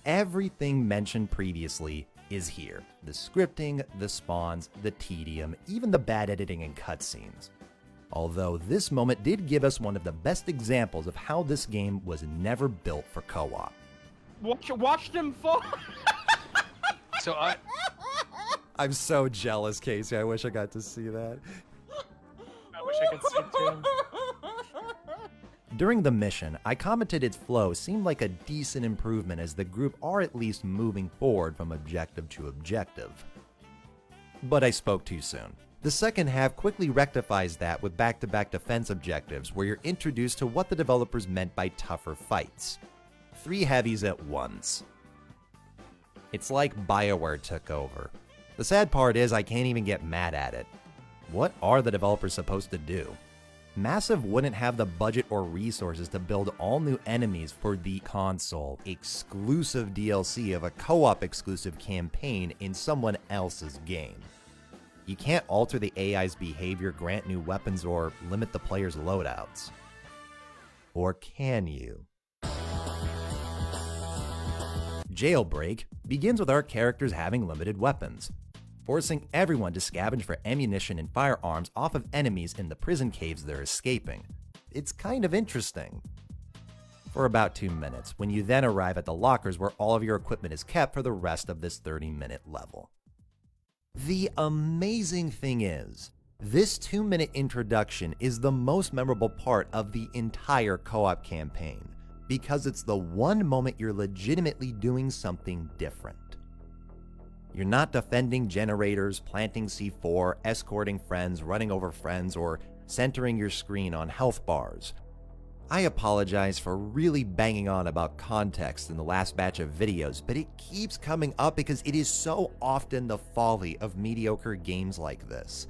Everything mentioned previously is here. The scripting, the spawns, the tedium, even the bad editing and cutscenes. Although this moment did give us one of the best examples of how this game was never built for co-op. Watch them fall. So I'm so jealous, Casey. I wish I got to see that. I wish I could see it too. During the mission, I commented its flow seemed like a decent improvement as the group are at least moving forward from objective to objective. But I spoke too soon. The second half quickly rectifies that with back-to-back defense objectives where you're introduced to what the developers meant by tougher fights. 3 heavies at once. It's like BioWare took over. The sad part is I can't even get mad at it. What are the developers supposed to do? Massive wouldn't have the budget or resources to build all new enemies for the console exclusive DLC of a co-op exclusive campaign in someone else's game. You can't alter the AI's behavior, grant new weapons, or limit the player's loadouts. Or can you? Jailbreak begins with our characters having limited weapons, forcing everyone to scavenge for ammunition and firearms off of enemies in the prison caves they're escaping. It's kind of interesting. For about 2 minutes, when you then arrive at the lockers where all of your equipment is kept for the rest of this 30-minute level. The amazing thing is, this 2-minute introduction is the most memorable part of the entire co-op campaign, because it's the one moment you're legitimately doing something different. You're not defending generators, planting C4, escorting friends, running over friends, or centering your screen on health bars. I apologize for really banging on about context in the last batch of videos, but it keeps coming up because it is so often the folly of mediocre games like this.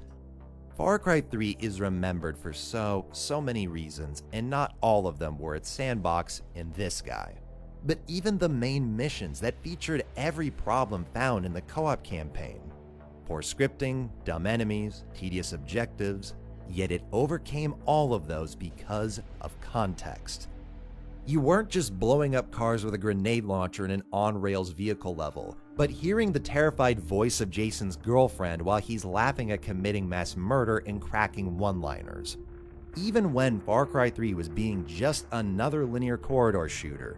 Far Cry 3 is remembered for so many reasons, and not all of them were its sandbox in this guy. But even the main missions that featured every problem found in the co-op campaign. Poor scripting, dumb enemies, tedious objectives, yet it overcame all of those because of context. You weren't just blowing up cars with a grenade launcher in an on-rails vehicle level, but hearing the terrified voice of Jason's girlfriend while he's laughing at committing mass murder and cracking one-liners. Even when Far Cry 3 was being just another linear corridor shooter,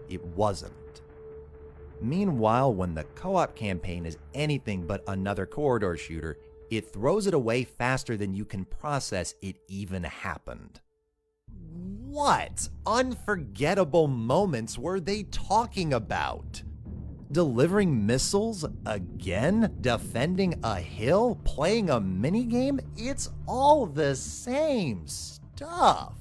it wasn't. Meanwhile, when the co-op campaign is anything but another corridor shooter, it throws it away faster than you can process it even happened. What unforgettable moments were they talking about? Delivering missiles again? Defending a hill? Playing a minigame? It's all the same stuff.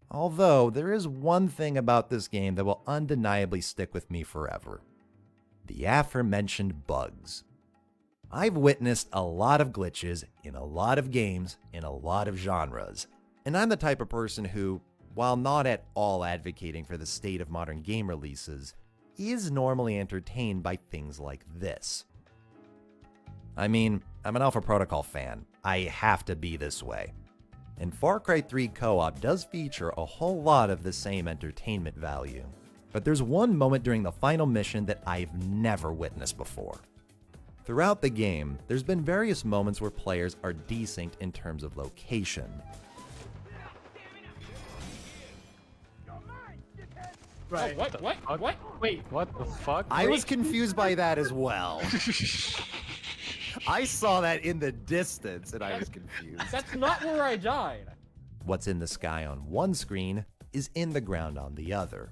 Although, there is one thing about this game that will undeniably stick with me forever. The aforementioned bugs. I've witnessed a lot of glitches in a lot of games in a lot of genres, and I'm the type of person who, while not at all advocating for the state of modern game releases, is normally entertained by things like this. I mean, I'm an Alpha Protocol fan. I have to be this way. And Far Cry 3 Co-op does feature a whole lot of the same entertainment value. But there's one moment during the final mission that I've never witnessed before. Throughout the game, there's been various moments where players are desynced in terms of location. Right. Oh, what? Wait. What the fuck? I was confused by that as well. I saw that in the distance and I was confused. That's not where I died. What's in the sky on one screen is in the ground on the other.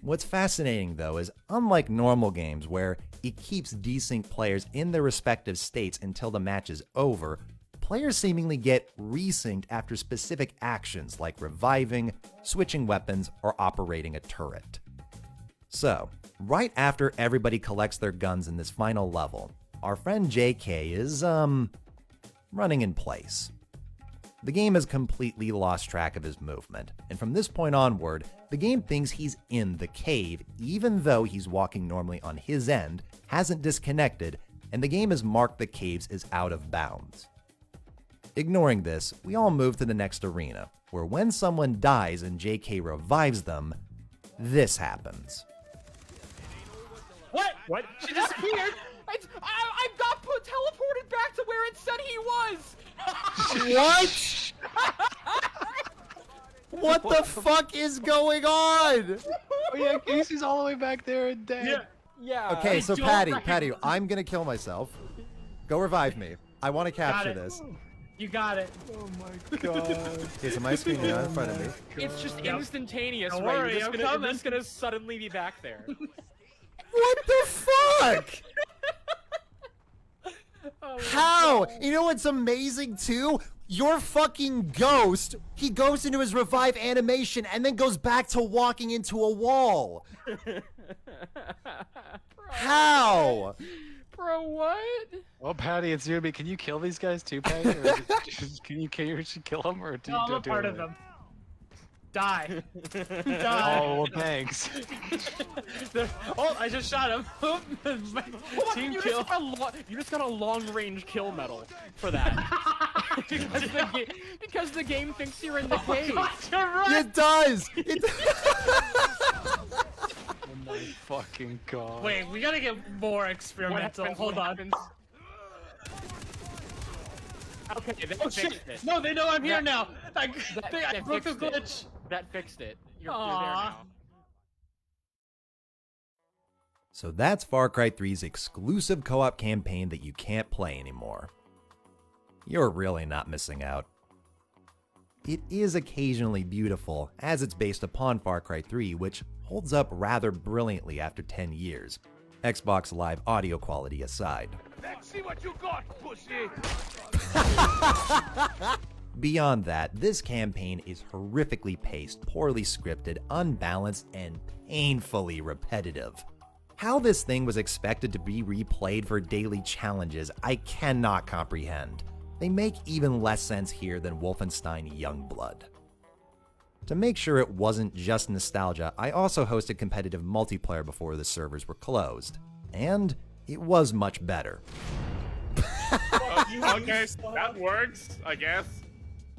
What's fascinating, though, is unlike normal games where it keeps desynced players in their respective states until the match is over, players seemingly get resynced after specific actions like reviving, switching weapons, or operating a turret. So, right after everybody collects their guns in this final level, our friend JK is, running in place. The game has completely lost track of his movement, and from this point onward, the game thinks he's in the cave, even though he's walking normally on his end, hasn't disconnected, and the game has marked the caves as out of bounds. Ignoring this, we all move to the next arena, where when someone dies and JK revives them, this happens. What? What? She disappeared. I got teleported back to where it said he was. What? What the fuck is going on? Oh yeah, Casey's all the way back there and dead. Yeah. Okay, so Patty, I'm gonna kill myself. Go revive me. I want to capture this. You got it. Oh my god. Okay, so my screen is in front of me. It's just instantaneous, Don't right? worry, You're I'm just gonna suddenly be back there. What the fuck? How? You know what's amazing too? Your fucking ghost, he goes into his revive animation and then goes back to walking into a wall. How? Bro, what? Well, Patty, it's you and me. Can you kill these guys too, Patty? Or can you kill them, or do No, I'm you a do part it? of them. Die. Die. Oh, well, thanks. Oh, I just shot him. Team kill. You just got a long-range kill medal for that. because the game thinks you're in the cave. God, you're right. It does. Oh my fucking god. Wait, we gotta get more experimental. Hold on. Okay, they Oh fixed shit! it. No, they know I'm here now. I that broke the fixed it. glitch. That fixed it. You're there Aw. now. So that's Far Cry 3's exclusive co-op campaign that you can't play anymore. You're really not missing out. It is occasionally beautiful, as it's based upon Far Cry 3, which holds up rather brilliantly after 10 years, Xbox Live audio quality aside. Let's see what you got, pussy. Beyond that, this campaign is horrifically paced, poorly scripted, unbalanced, and painfully repetitive. How this thing was expected to be replayed for daily challenges, I cannot comprehend. They make even less sense here than Wolfenstein Youngblood. To make sure it wasn't just nostalgia, I also hosted competitive multiplayer before the servers were closed. And it was much better. Okay, that works, I guess.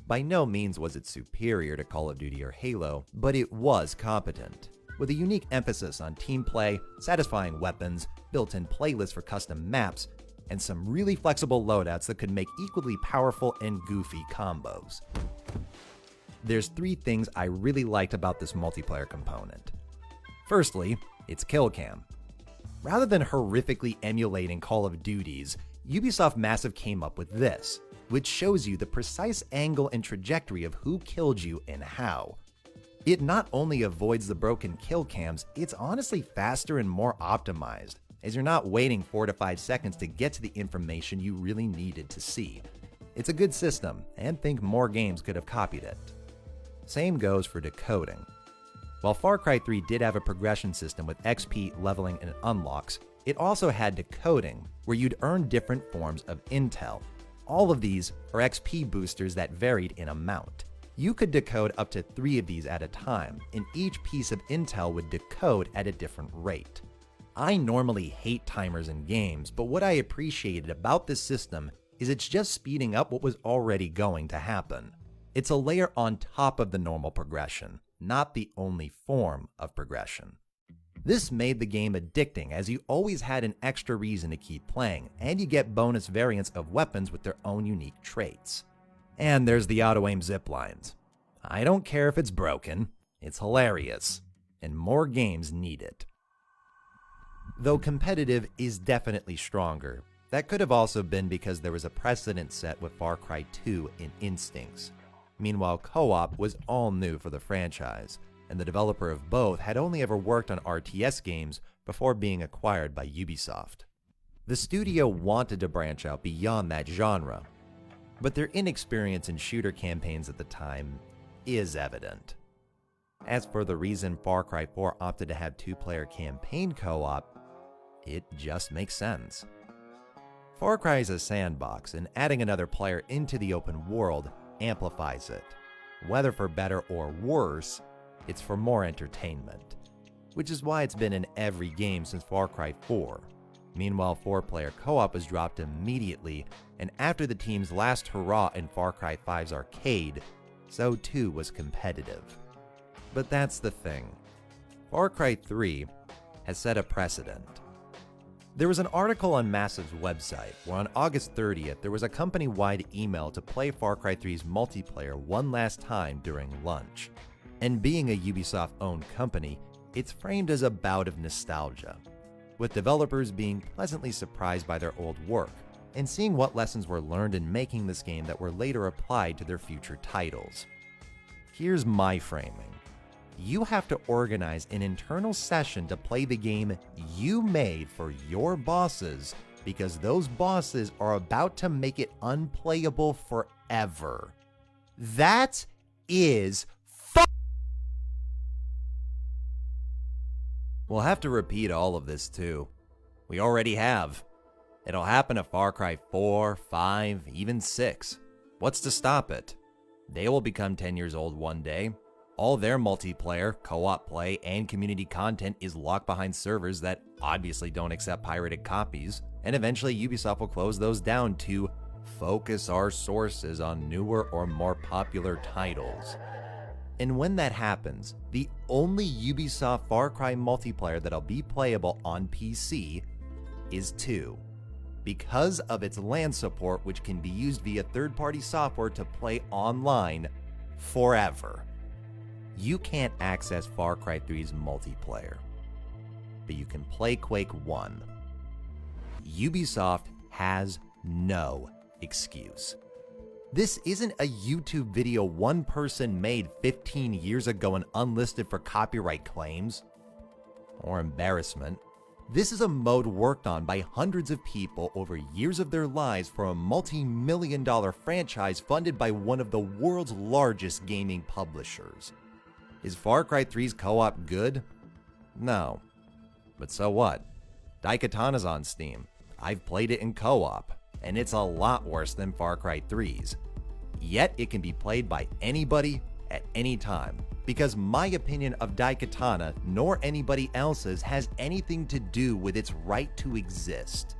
By no means was it superior to Call of Duty or Halo, but it was competent. With a unique emphasis on team play, satisfying weapons, built-in playlists for custom maps, and some really flexible loadouts that could make equally powerful and goofy combos. There's 3 things I really liked about this multiplayer component. Firstly, it's kill cam. Rather than horrifically emulating Call of Duty's, Ubisoft Massive came up with this, which shows you the precise angle and trajectory of who killed you and how. It not only avoids the broken kill cams, it's honestly faster and more optimized, as you're not waiting 4 to 5 seconds to get to the information you really needed to see. It's a good system, and think more games could have copied it. Same goes for decoding. While Far Cry 3 did have a progression system with XP, leveling, and unlocks, it also had decoding, where you'd earn different forms of intel. All of these are XP boosters that varied in amount. You could decode up to 3 of these at a time, and each piece of intel would decode at a different rate. I normally hate timers in games, but what I appreciated about this system is it's just speeding up what was already going to happen. It's a layer on top of the normal progression, not the only form of progression. This made the game addicting, as you always had an extra reason to keep playing, and you get bonus variants of weapons with their own unique traits. And there's the auto-aim ziplines. I don't care if it's broken, it's hilarious, and more games need it. Though competitive is definitely stronger, that could have also been because there was a precedent set with Far Cry 2 in Instincts. Meanwhile, co-op was all new for the franchise, and the developer of both had only ever worked on RTS games before being acquired by Ubisoft. The studio wanted to branch out beyond that genre, but their inexperience in shooter campaigns at the time is evident. As for the reason Far Cry 4 opted to have two-player campaign co-op, it just makes sense. Far Cry is a sandbox, and adding another player into the open world amplifies it. Whether for better or worse, it's for more entertainment, which is why it's been in every game since Far Cry 4. Meanwhile, 4-player co-op was dropped immediately, and after the team's last hurrah in Far Cry 5's arcade, so too was competitive. But that's the thing. Far Cry 3 has set a precedent. There was an article on Massive's website where on August 30th there was a company-wide email to play Far Cry 3's multiplayer one last time during lunch. And being a Ubisoft-owned company, it's framed as a bout of nostalgia, with developers being pleasantly surprised by their old work and seeing what lessons were learned in making this game that were later applied to their future titles. Here's my framing. You have to organize an internal session to play the game you made for your bosses because those bosses are about to make it unplayable forever. That is We'll have to repeat all of this too. We already have. It'll happen to Far Cry 4, 5, even 6. What's to stop it? They will become 10 years old one day. All their multiplayer, co-op play, and community content is locked behind servers that obviously don't accept pirated copies, and eventually Ubisoft will close those down to focus our sources on newer or more popular titles. And when that happens, the only Ubisoft Far Cry multiplayer that'll be playable on PC is 2, because of its LAN support, which can be used via third-party software to play online forever. You can't access Far Cry 3's multiplayer, but you can play Quake 1. Ubisoft has no excuse. This isn't a YouTube video one person made 15 years ago and unlisted for copyright claims or embarrassment. This is a mode worked on by hundreds of people over years of their lives for a multi-million-dollar franchise funded by one of the world's largest gaming publishers. Is Far Cry 3's co-op good? No. But so what? Daikatana's on Steam. I've played it in co-op, and it's a lot worse than Far Cry 3's. Yet it can be played by anybody at any time, because my opinion of Daikatana nor anybody else's has anything to do with its right to exist.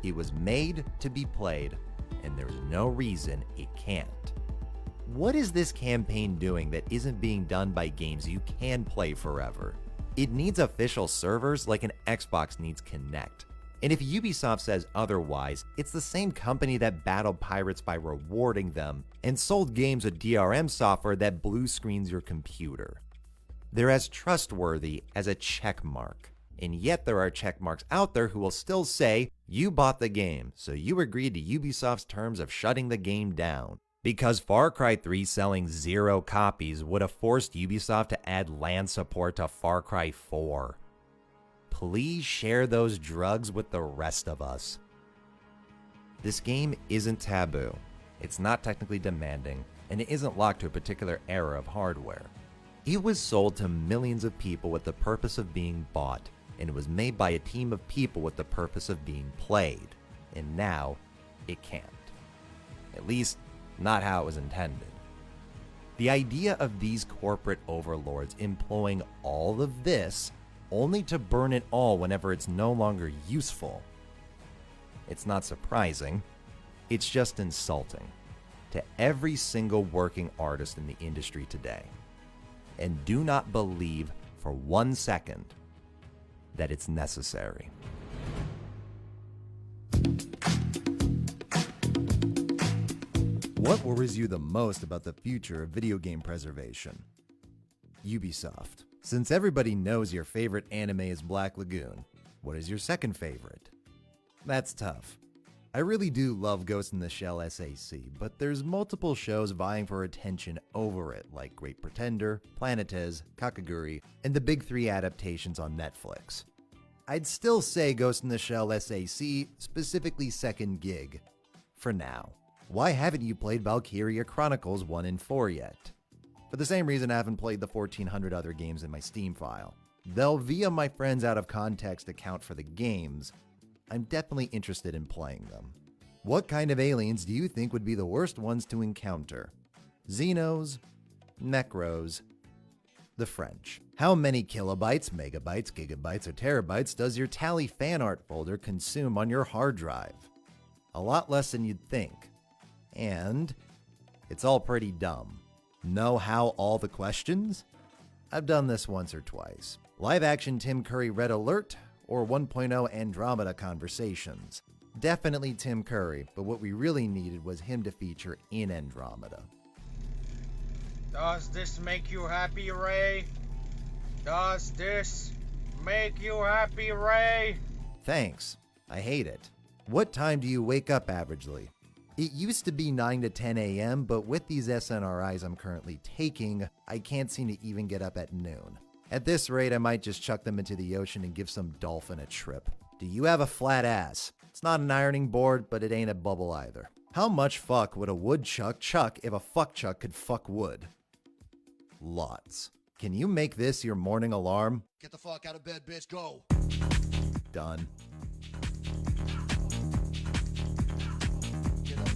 It was made to be played, and there's no reason it can't. What is this campaign doing that isn't being done by games you can play forever? It needs official servers like an Xbox needs Kinect. And if Ubisoft says otherwise, it's the same company that battled pirates by rewarding them and sold games with DRM software that blue screens your computer. They're as trustworthy as a check mark. And yet there are check marks out there who will still say, you bought the game, so you agreed to Ubisoft's terms of shutting the game down. Because Far Cry 3 selling 0 copies would have forced Ubisoft to add LAN support to Far Cry 4. Please share those drugs with the rest of us. This game isn't taboo, it's not technically demanding, and it isn't locked to a particular era of hardware. It was sold to millions of people with the purpose of being bought, and it was made by a team of people with the purpose of being played, and now it can't. At least, not how it was intended. The idea of these corporate overlords employing all of this only to burn it all whenever it's no longer useful. It's not surprising, it's just insulting to every single working artist in the industry today. And do not believe for 1 second that it's necessary. What worries you the most about the future of video game preservation? Ubisoft. Since everybody knows your favorite anime is Black Lagoon, what is your second favorite? That's tough. I really do love Ghost in the Shell SAC, but there's multiple shows vying for attention over it, like Great Pretender, Planetes, Kakaguri, and the big 3 adaptations on Netflix. I'd still say Ghost in the Shell SAC, specifically Second Gig, for now. Why haven't you played Valkyria Chronicles 1 and 4 yet? For the same reason I haven't played the 1400 other games in my Steam file. Though via my friends out of context account for the games, I'm definitely interested in playing them. What kind of aliens do you think would be the worst ones to encounter? Xenos? Necros? The French. How many kilobytes, megabytes, gigabytes, or terabytes does your Tally fan art folder consume on your hard drive? A lot less than you'd think. And it's all pretty dumb. Know how all the questions? I've done this once or twice. Live action Tim Curry Red Alert or 1.0 Andromeda conversations. Definitely Tim Curry, but what we really needed was him to feature in Andromeda. Does this make you happy, Ray? Does this make you happy, Ray? Thanks. I hate it. What time do you wake up averagely? It used to be 9 to 10 a.m., but with these SNRIs I'm currently taking, I can't seem to even get up at noon. At this rate, I might just chuck them into the ocean and give some dolphin a trip. Do you have a flat ass? It's not an ironing board, but it ain't a bubble either. How much fuck would a woodchuck chuck if a fuckchuck could fuck wood? Lots. Can you make this your morning alarm? Get the fuck out of bed, bitch, go! Done.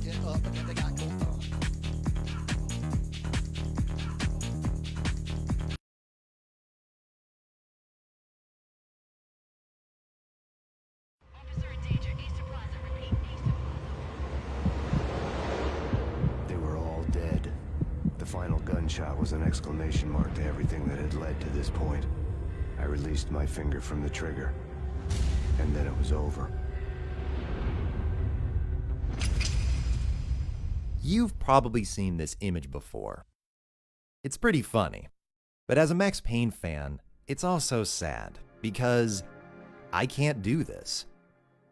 Get up, and then they got go on. They were all dead. The final gunshot was an exclamation mark to everything that had led to this point. I released my finger from the trigger, and then it was over. You've probably seen this image before. It's pretty funny, but as a Max Payne fan, it's also sad because I can't do this.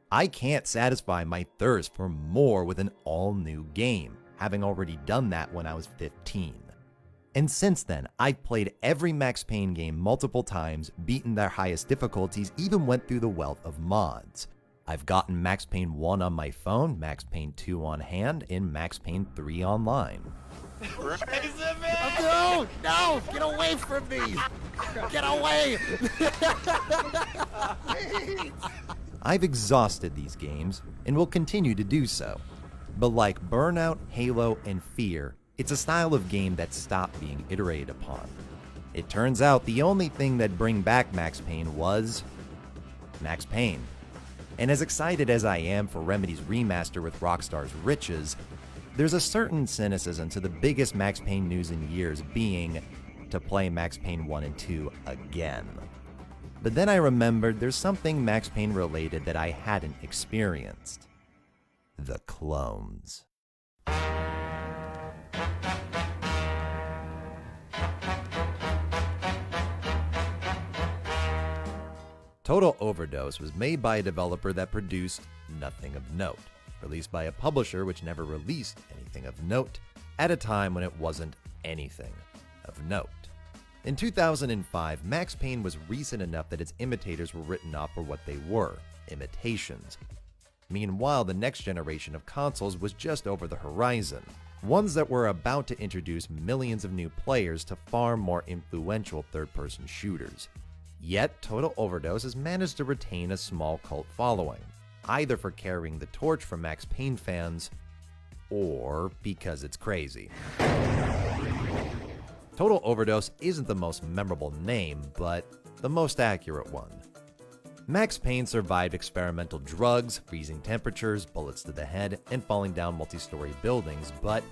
I can't satisfy my thirst for more with an all-new game, having already done that when I was 15. And since then, I've played every Max Payne game multiple times, beaten their highest difficulties, even went through the wealth of mods. I've gotten Max Payne 1 on my phone, Max Payne 2 on hand, and Max Payne 3 online. No! No! Get away from me! Get away! I've exhausted these games, and will continue to do so. But like Burnout, Halo, and Fear, it's a style of game that stopped being iterated upon. It turns out the only thing that bring back Max Payne was Max Payne. And as excited as I am for Remedy's remaster with Rockstar's Riches, there's a certain cynicism to the biggest Max Payne news in years being to play Max Payne 1 and 2 again. But then I remembered there's something Max Payne related that I hadn't experienced. The clones. Total Overdose was made by a developer that produced nothing of note, released by a publisher which never released anything of note, at a time when it wasn't anything of note. In 2005, Max Payne was recent enough that its imitators were written off for what they were, imitations. Meanwhile, the next generation of consoles was just over the horizon, ones that were about to introduce millions of new players to far more influential third-person shooters. Yet, Total Overdose has managed to retain a small cult following, either for carrying the torch for Max Payne fans, or because it's crazy. Total Overdose isn't the most memorable name, but the most accurate one. Max Payne survived experimental drugs, freezing temperatures, bullets to the head, and falling down multi-story buildings, but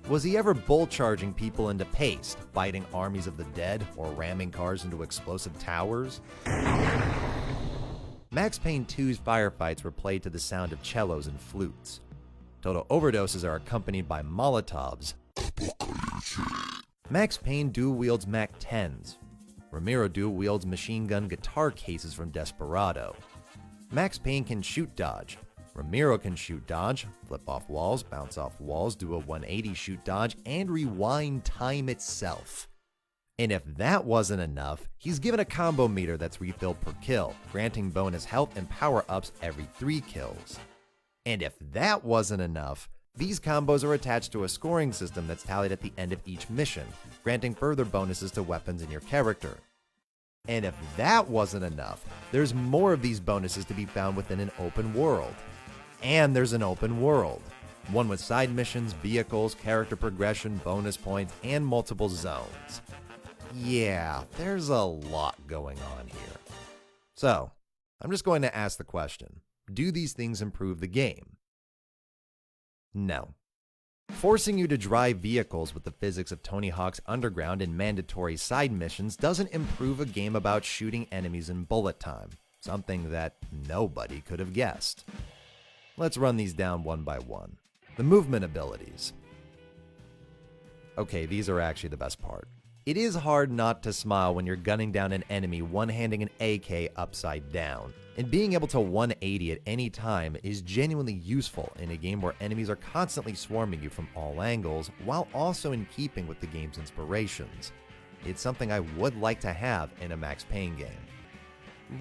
was he ever bull-charging people into paste, fighting armies of the dead, or ramming cars into explosive towers? Max Payne 2's firefights were played to the sound of cellos and flutes. Total overdoses are accompanied by Molotovs. Max Payne dual wields MAC-10s. Ramiro dual wields machine gun guitar cases from Desperado. Max Payne can shoot dodge. Ramiro can shoot dodge, flip off walls, bounce off walls, do a 180 shoot dodge, and rewind time itself. And if that wasn't enough, he's given a combo meter that's refilled per kill, granting bonus health and power-ups every 3 kills. And if that wasn't enough, these combos are attached to a scoring system that's tallied at the end of each mission, granting further bonuses to weapons in your character. And if that wasn't enough, there's more of these bonuses to be found within an open world. And there's an open world, one with side missions, vehicles, character progression, bonus points, and multiple zones. Yeah, there's a lot going on here. So, I'm just going to ask the question, do these things improve the game? No. Forcing you to drive vehicles with the physics of Tony Hawk's Underground and mandatory side missions doesn't improve a game about shooting enemies in bullet time, something that nobody could have guessed. Let's run these down one by one. The movement abilities. Okay, these are actually the best part. It is hard not to smile when you're gunning down an enemy one-handing an AK upside down, and being able to 180 at any time is genuinely useful in a game where enemies are constantly swarming you from all angles, while also in keeping with the game's inspirations. It's something I would like to have in a Max Payne game.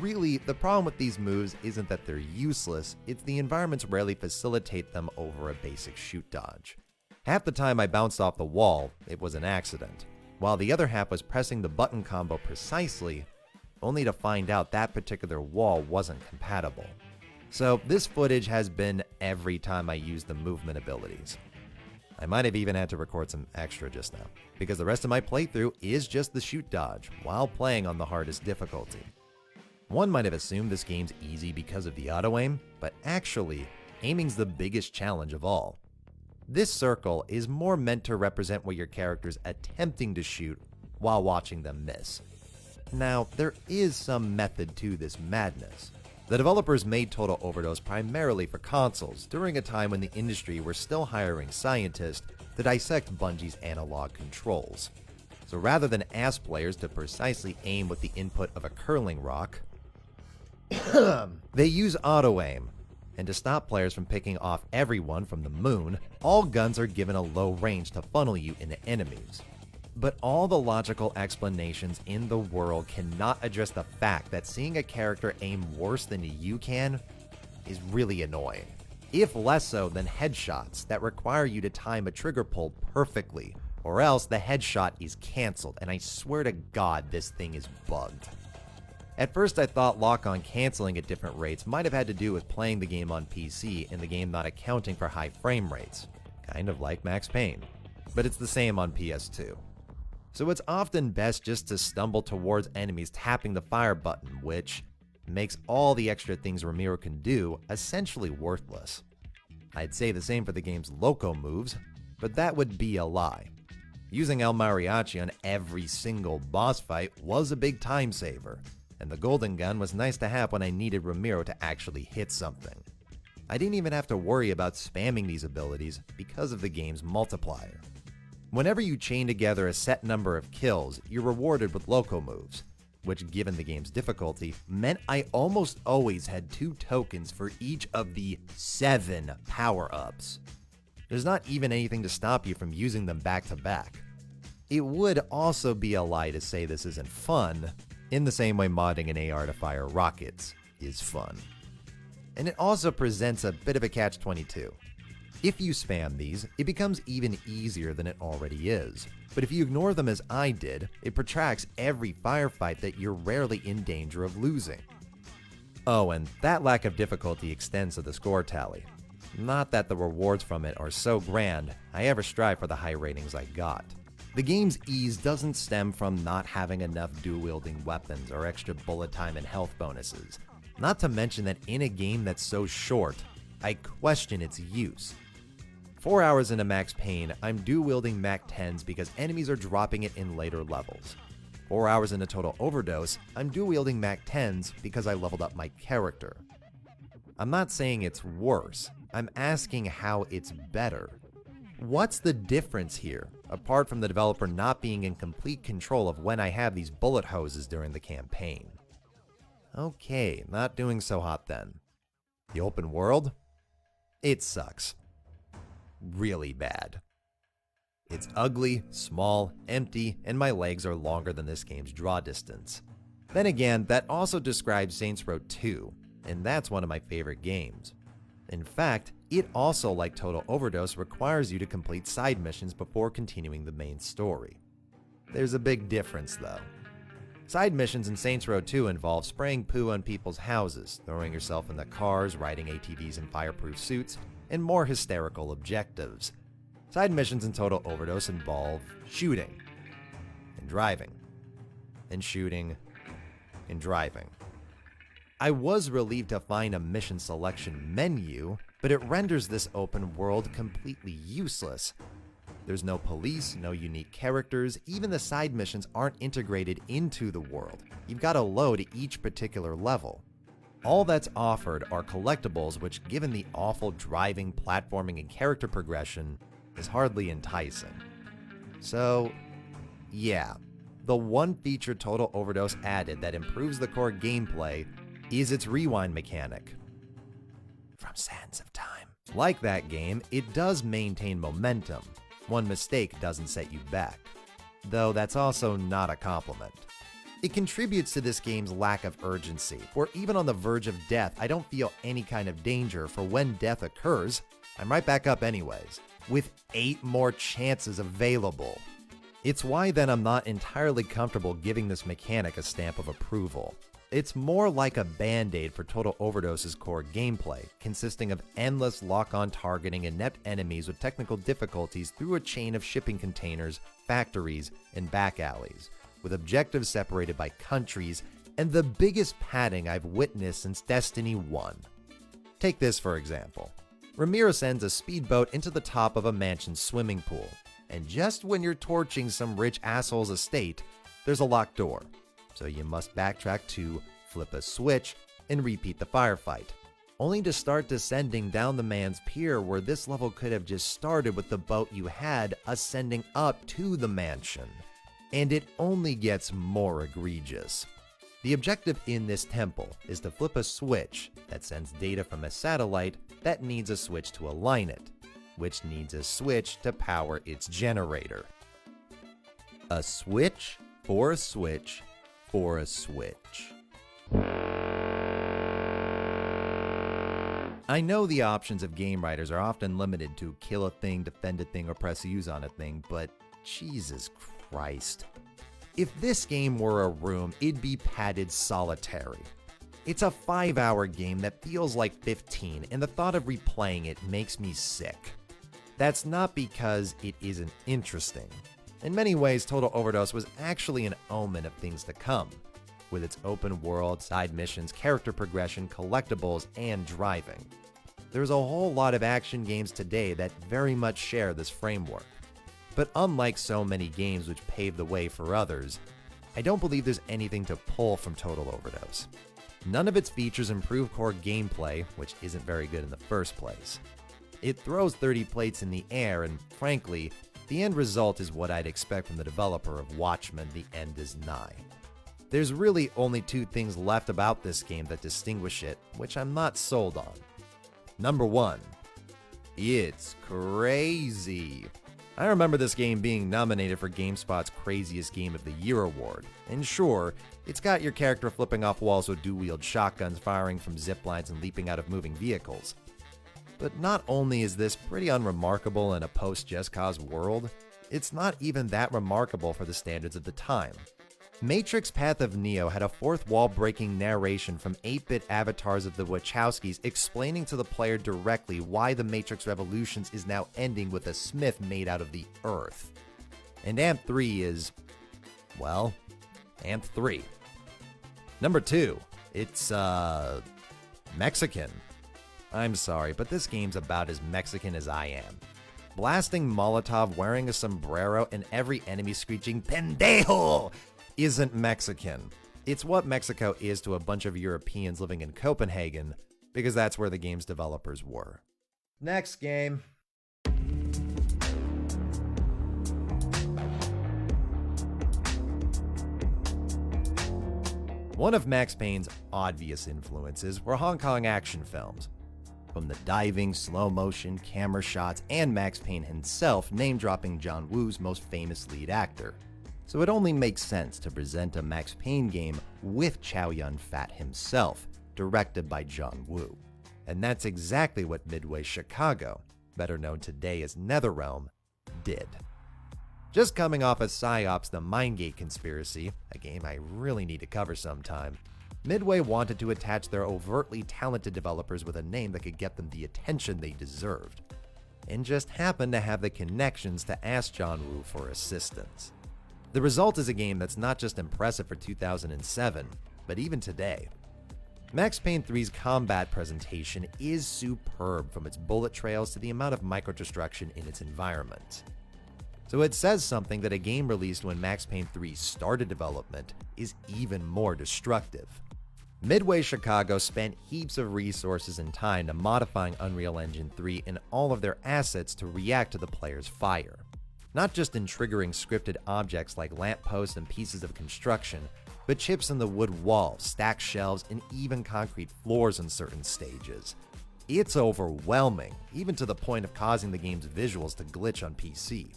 Really, the problem with these moves isn't that they're useless, it's the environments rarely facilitate them over a basic shoot dodge. Half the time I bounced off the wall, it was an accident, while the other half was pressing the button combo precisely, only to find out that particular wall wasn't compatible. So this footage has been every time I used the movement abilities. I might have even had to record some extra just now, because the rest of my playthrough is just the shoot dodge, while playing on the hardest difficulty. One might have assumed this game's easy because of the auto-aim, but actually, aiming's the biggest challenge of all. This circle is more meant to represent what your character's attempting to shoot while watching them miss. Now, there is some method to this madness. The developers made Total Overdose primarily for consoles during a time when the industry were still hiring scientists to dissect Bungie's analog controls. So rather than ask players to precisely aim with the input of a curling rock, they use auto-aim. And to stop players from picking off everyone from the moon, all guns are given a low range to funnel you into enemies. But all the logical explanations in the world cannot address the fact that seeing a character aim worse than you can is really annoying. If less so than headshots that require you to time a trigger pull perfectly, or else the headshot is cancelled, and I swear to God this thing is bugged. At first I thought lock-on canceling at different rates might have had to do with playing the game on PC and the game not accounting for high frame rates, kind of like Max Payne, but it's the same on PS2. So it's often best just to stumble towards enemies tapping the fire button, which makes all the extra things Ramiro can do essentially worthless. I'd say the same for the game's loco moves, but that would be a lie. Using El Mariachi on every single boss fight was a big time saver, and the golden gun was nice to have when I needed Ramiro to actually hit something. I didn't even have to worry about spamming these abilities because of the game's multiplier. Whenever you chain together a set number of kills, you're rewarded with loco moves, which given the game's difficulty, meant I almost always had 2 tokens for each of the 7 power-ups. There's not even anything to stop you from using them back to back. It would also be a lie to say this isn't fun, in the same way modding an AR to fire rockets is fun. And it also presents a bit of a catch-22. If you spam these, it becomes even easier than it already is. But if you ignore them as I did, it protracts every firefight that you're rarely in danger of losing. Oh, and that lack of difficulty extends to the score tally. Not that the rewards from it are so grand, I ever strive for the high ratings I got. The game's ease doesn't stem from not having enough dual-wielding weapons or extra bullet time and health bonuses. Not to mention that in a game that's so short, I question its use. 4 hours into Max Payne, I'm dual-wielding MAC-10s because enemies are dropping it in later levels. 4 hours into Total Overdose, I'm dual-wielding MAC-10s because I leveled up my character. I'm not saying it's worse, I'm asking how it's better. What's the difference here, apart from the developer not being in complete control of when I have these bullet hoses during the campaign? Okay, not doing so hot then. The open world? It sucks. Really bad. It's ugly, small, empty, and my legs are longer than this game's draw distance. Then again, that also describes Saints Row 2, and that's one of my favorite games. In fact, it also, like Total Overdose, requires you to complete side missions before continuing the main story. There's a big difference though. Side missions in Saints Row 2 involve spraying poo on people's houses, throwing yourself in the cars, riding ATVs in fireproof suits, and more hysterical objectives. Side missions in Total Overdose involve shooting, and driving, and shooting, and driving. I was relieved to find a mission selection menu, but it renders this open world completely useless. There's no police, no unique characters, even the side missions aren't integrated into the world. You've got to load each particular level. All that's offered are collectibles, which, given the awful driving, platforming, and character progression, is hardly enticing. So, yeah, the one feature Total Overdose added that improves the core gameplay is its rewind mechanic. From Sands of Time. Like that game, it does maintain momentum. One mistake doesn't set you back. Though that's also not a compliment. It contributes to this game's lack of urgency, where even on the verge of death, I don't feel any kind of danger, for when death occurs, I'm right back up anyways, with 8 more chances available. It's why then I'm not entirely comfortable giving this mechanic a stamp of approval. It's more like a band-aid for Total Overdose's core gameplay, consisting of endless lock-on targeting inept enemies with technical difficulties through a chain of shipping containers, factories, and back alleys, with objectives separated by countries, and the biggest padding I've witnessed since Destiny 1. Take this for example. Ramiro sends a speedboat into the top of a mansion swimming pool, and just when you're torching some rich asshole's estate, there's a locked door. So you must backtrack to flip a switch and repeat the firefight, only to start descending down the man's pier, where this level could have just started with the boat you had ascending up to the mansion. And it only gets more egregious. The objective in this temple is to flip a switch that sends data from a satellite that needs a switch to align it, which needs a switch to power its generator. A switch for a switch for a switch. I know the options of game writers are often limited to kill a thing, defend a thing, or press use on a thing, but Jesus Christ. If this game were a room, it'd be padded solitary. It's a 5-hour game that feels like 15, and the thought of replaying it makes me sick. That's not because it isn't interesting. In many ways, Total Overdose was actually an omen of things to come, with its open world, side missions, character progression, collectibles, and driving. There's a whole lot of action games today that very much share this framework. But unlike so many games which pave the way for others, I don't believe there's anything to pull from Total Overdose. None of its features improve core gameplay, which isn't very good in the first place. It throws 30 plates in the air, and frankly, the end result is what I'd expect from the developer of Watchmen: The End Is Nigh. There's really only 2 things left about this game that distinguish it, which I'm not sold on. Number 1, it's crazy. I remember this game being nominated for GameSpot's Craziest Game of the Year award, and sure, it's got your character flipping off walls with dual-wield shotguns, firing from zip lines, and leaping out of moving vehicles. But not only is this pretty unremarkable in a post-Just Cause world, it's not even that remarkable for the standards of the time. Matrix Path of Neo had a fourth wall-breaking narration from 8-bit avatars of the Wachowskis explaining to the player directly why the Matrix Revolutions is now ending with a Smith made out of the Earth. And AMP3 is, well, AMP3. Number 2, it's, Mexican. I'm sorry, but this game's about as Mexican as I am. Blasting Molotov, wearing a sombrero, and every enemy screeching, "Pendejo!" isn't Mexican. It's what Mexico is to a bunch of Europeans living in Copenhagen, because that's where the game's developers were. Next game. One of Max Payne's obvious influences were Hong Kong action films. From the diving, slow-motion, camera shots, and Max Payne himself name-dropping John Woo's most famous lead actor. So it only makes sense to present a Max Payne game with Chow Yun-fat himself, directed by John Woo. And that's exactly what Midway Chicago, better known today as NetherRealm, did. Just coming off of PsyOps The Mindgate Conspiracy, a game I really need to cover sometime, Midway wanted to attach their overtly talented developers with a name that could get them the attention they deserved, and just happened to have the connections to ask John Woo for assistance. The result is a game that's not just impressive for 2007, but even today. Max Payne 3's combat presentation is superb, from its bullet trails to the amount of microdestruction in its environment. So it says something that a game released when Max Payne 3 started development is even more destructive. Midway Chicago spent heaps of resources and time to modifying Unreal Engine 3 and all of their assets to react to the player's fire. Not just in triggering scripted objects like lampposts and pieces of construction, but chips in the wood walls, stacked shelves, and even concrete floors in certain stages. It's overwhelming, even to the point of causing the game's visuals to glitch on PC.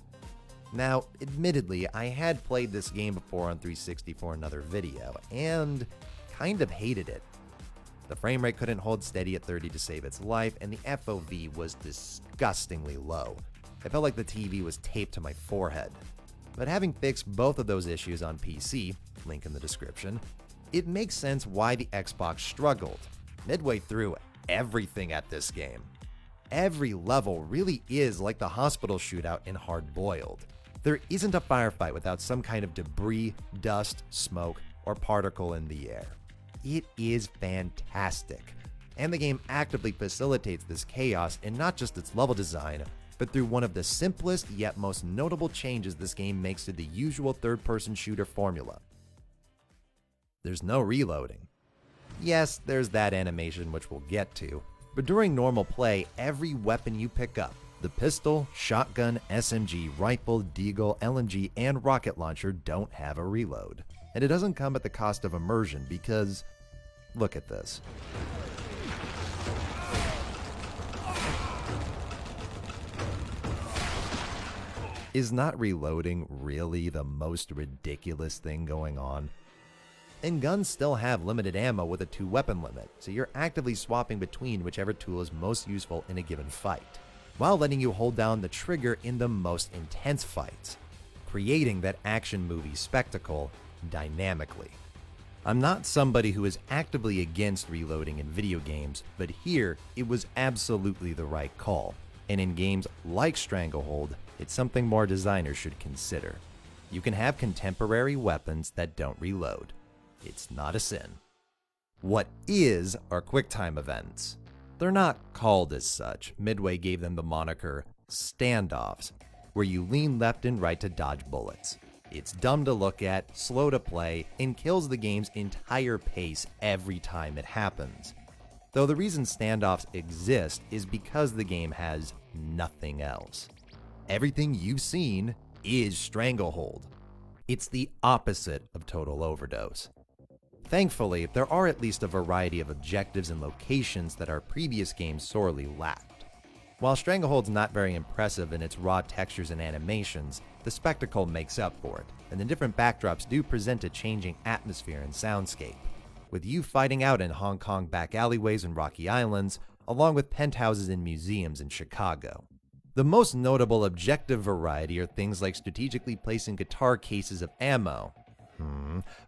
Now, admittedly, I had played this game before on 360 for another video, and kind of hated it. The frame rate couldn't hold steady at 30 to save its life, and the FOV was disgustingly low. It felt like the TV was taped to my forehead. But having fixed both of those issues on PC, link in the description, it makes sense why the Xbox struggled. Midway threw everything at this game. Every level really is like the hospital shootout in Hard Boiled. There isn't a firefight without some kind of debris, dust, smoke, or particle in the air. It is fantastic, and the game actively facilitates this chaos in not just its level design, but through one of the simplest yet most notable changes this game makes to the usual third-person shooter formula. There's no reloading. Yes, there's that animation which we'll get to, but during normal play, every weapon you pick up, the pistol, shotgun, SMG, rifle, deagle, LMG, and rocket launcher don't have a reload. And it doesn't come at the cost of immersion because, look at this. Is not reloading really the most ridiculous thing going on? And guns still have limited ammo with a 2-weapon limit, so you're actively swapping between whichever tool is most useful in a given fight, while letting you hold down the trigger in the most intense fights, creating that action movie spectacle dynamically. I'm not somebody who is actively against reloading in video games, but here it was absolutely the right call, and in games like Stranglehold, it's something more designers should consider. You can have contemporary weapons that don't reload. It's not a sin. What is are QuickTime events. They're not called as such. Midway gave them the moniker standoffs, where you lean left and right to dodge bullets. It's dumb to look at, slow to play, and kills the game's entire pace every time it happens. Though the reason standoffs exist is because the game has nothing else. Everything you've seen is Stranglehold. It's the opposite of Total Overdose. Thankfully, there are at least a variety of objectives and locations that our previous games sorely lacked. While Stranglehold's not very impressive in its raw textures and animations, the spectacle makes up for it, and the different backdrops do present a changing atmosphere and soundscape, with you fighting out in Hong Kong back alleyways and rocky islands, along with penthouses and museums in Chicago. The most notable objective variety are things like strategically placing guitar cases of ammo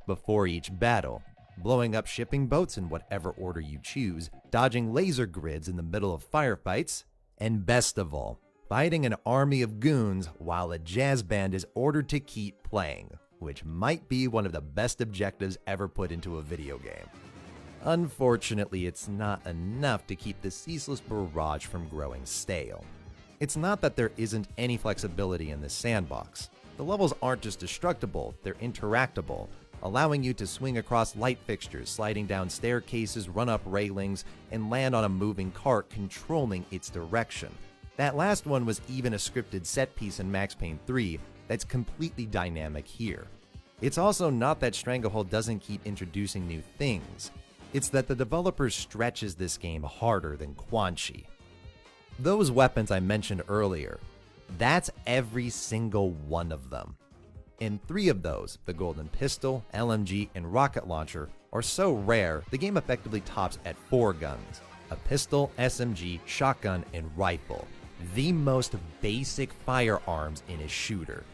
before each battle, blowing up shipping boats in whatever order you choose, dodging laser grids in the middle of firefights, and best of all, fighting an army of goons while a jazz band is ordered to keep playing, which might be one of the best objectives ever put into a video game. Unfortunately, it's not enough to keep the ceaseless barrage from growing stale. It's not that there isn't any flexibility in this sandbox. The levels aren't just destructible, they're interactable, allowing you to swing across light fixtures, sliding down staircases, run up railings, and land on a moving cart, controlling its direction. That last one was even a scripted set piece in Max Payne 3 that's completely dynamic here. It's also not that Stranglehold doesn't keep introducing new things. It's that the developer stretches this game harder than Quan Chi. Those weapons I mentioned earlier, that's every single one of them. And 3 of those, the Golden Pistol, LMG, and Rocket Launcher, are so rare, the game effectively tops at 4 guns: a pistol, SMG, shotgun, and rifle. The most basic firearms in a shooter.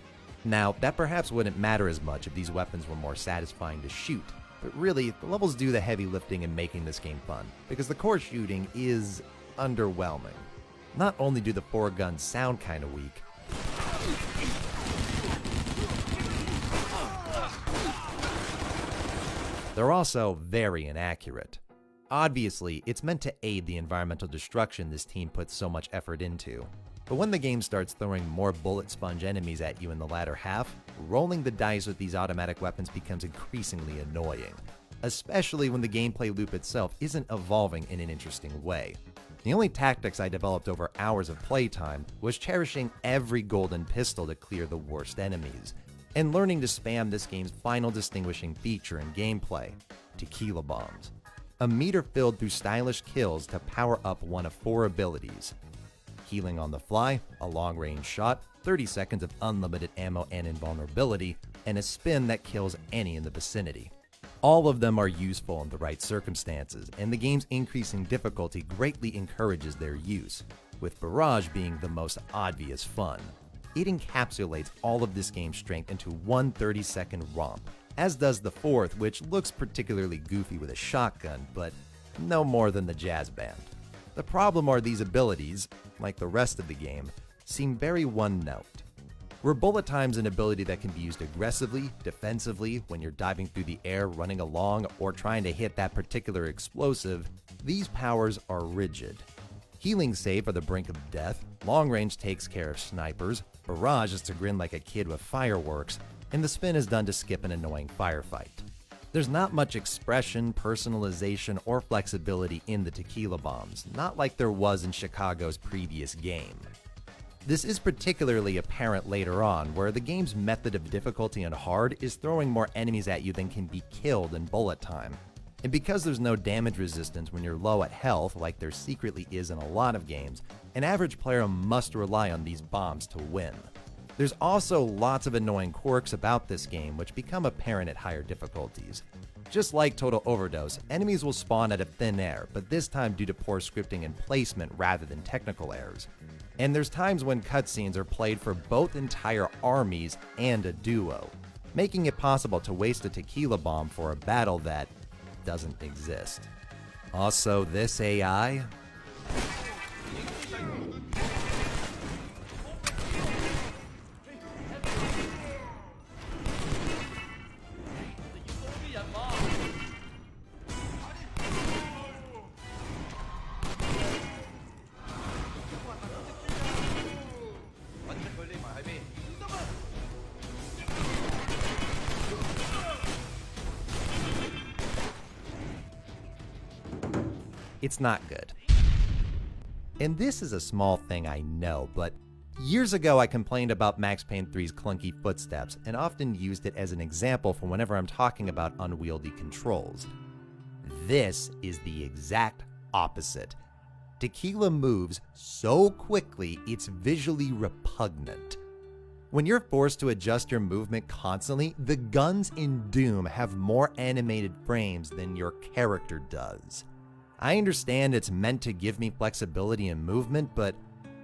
Now, that perhaps wouldn't matter as much if these weapons were more satisfying to shoot, but really, the levels do the heavy lifting in making this game fun, because the core shooting is underwhelming. Not only do the 4 guns sound kinda weak, they're also very inaccurate. Obviously, it's meant to aid the environmental destruction this team puts so much effort into. But when the game starts throwing more bullet sponge enemies at you in the latter half, rolling the dice with these automatic weapons becomes increasingly annoying, especially when the gameplay loop itself isn't evolving in an interesting way. The only tactics I developed over hours of playtime was cherishing every golden pistol to clear the worst enemies, and learning to spam this game's final distinguishing feature in gameplay, tequila bombs. A meter filled through stylish kills to power up one of 4 abilities: healing on the fly, a long-range shot, 30 seconds of unlimited ammo and invulnerability, and a spin that kills any in the vicinity. All of them are useful in the right circumstances, and the game's increasing difficulty greatly encourages their use, with Barrage being the most obvious fun. It encapsulates all of this game's strength into one 30-second romp, as does the 4th, which looks particularly goofy with a shotgun, but no more than the jazz band. The problem are these abilities, like the rest of the game, seem very one-note. Where bullet time's an ability that can be used aggressively, defensively, when you're diving through the air, running along, or trying to hit that particular explosive, these powers are rigid. Healing save are the brink of death, long range takes care of snipers, Barrage is to grin like a kid with fireworks, and the spin is done to skip an annoying firefight. There's not much expression, personalization, or flexibility in the tequila bombs, not like there was in Chicago's previous game. This is particularly apparent later on, where the game's method of difficulty on hard is throwing more enemies at you than can be killed in bullet time. And because there's no damage resistance when you're low at health, like there secretly is in a lot of games, an average player must rely on these bombs to win. There's also lots of annoying quirks about this game which become apparent at higher difficulties. Just like Total Overdose, enemies will spawn out of thin air, but this time due to poor scripting and placement rather than technical errors. And there's times when cutscenes are played for both entire armies and a duo, making it possible to waste a tequila bomb for a battle that doesn't exist. Also, this AI? It's not good. And this is a small thing, I know, but years ago I complained about Max Payne 3's clunky footsteps and often used it as an example for whenever I'm talking about unwieldy controls. This is the exact opposite. Tequila moves so quickly it's visually repugnant. When you're forced to adjust your movement constantly, the guns in Doom have more animated frames than your character does. I understand it's meant to give me flexibility in movement, but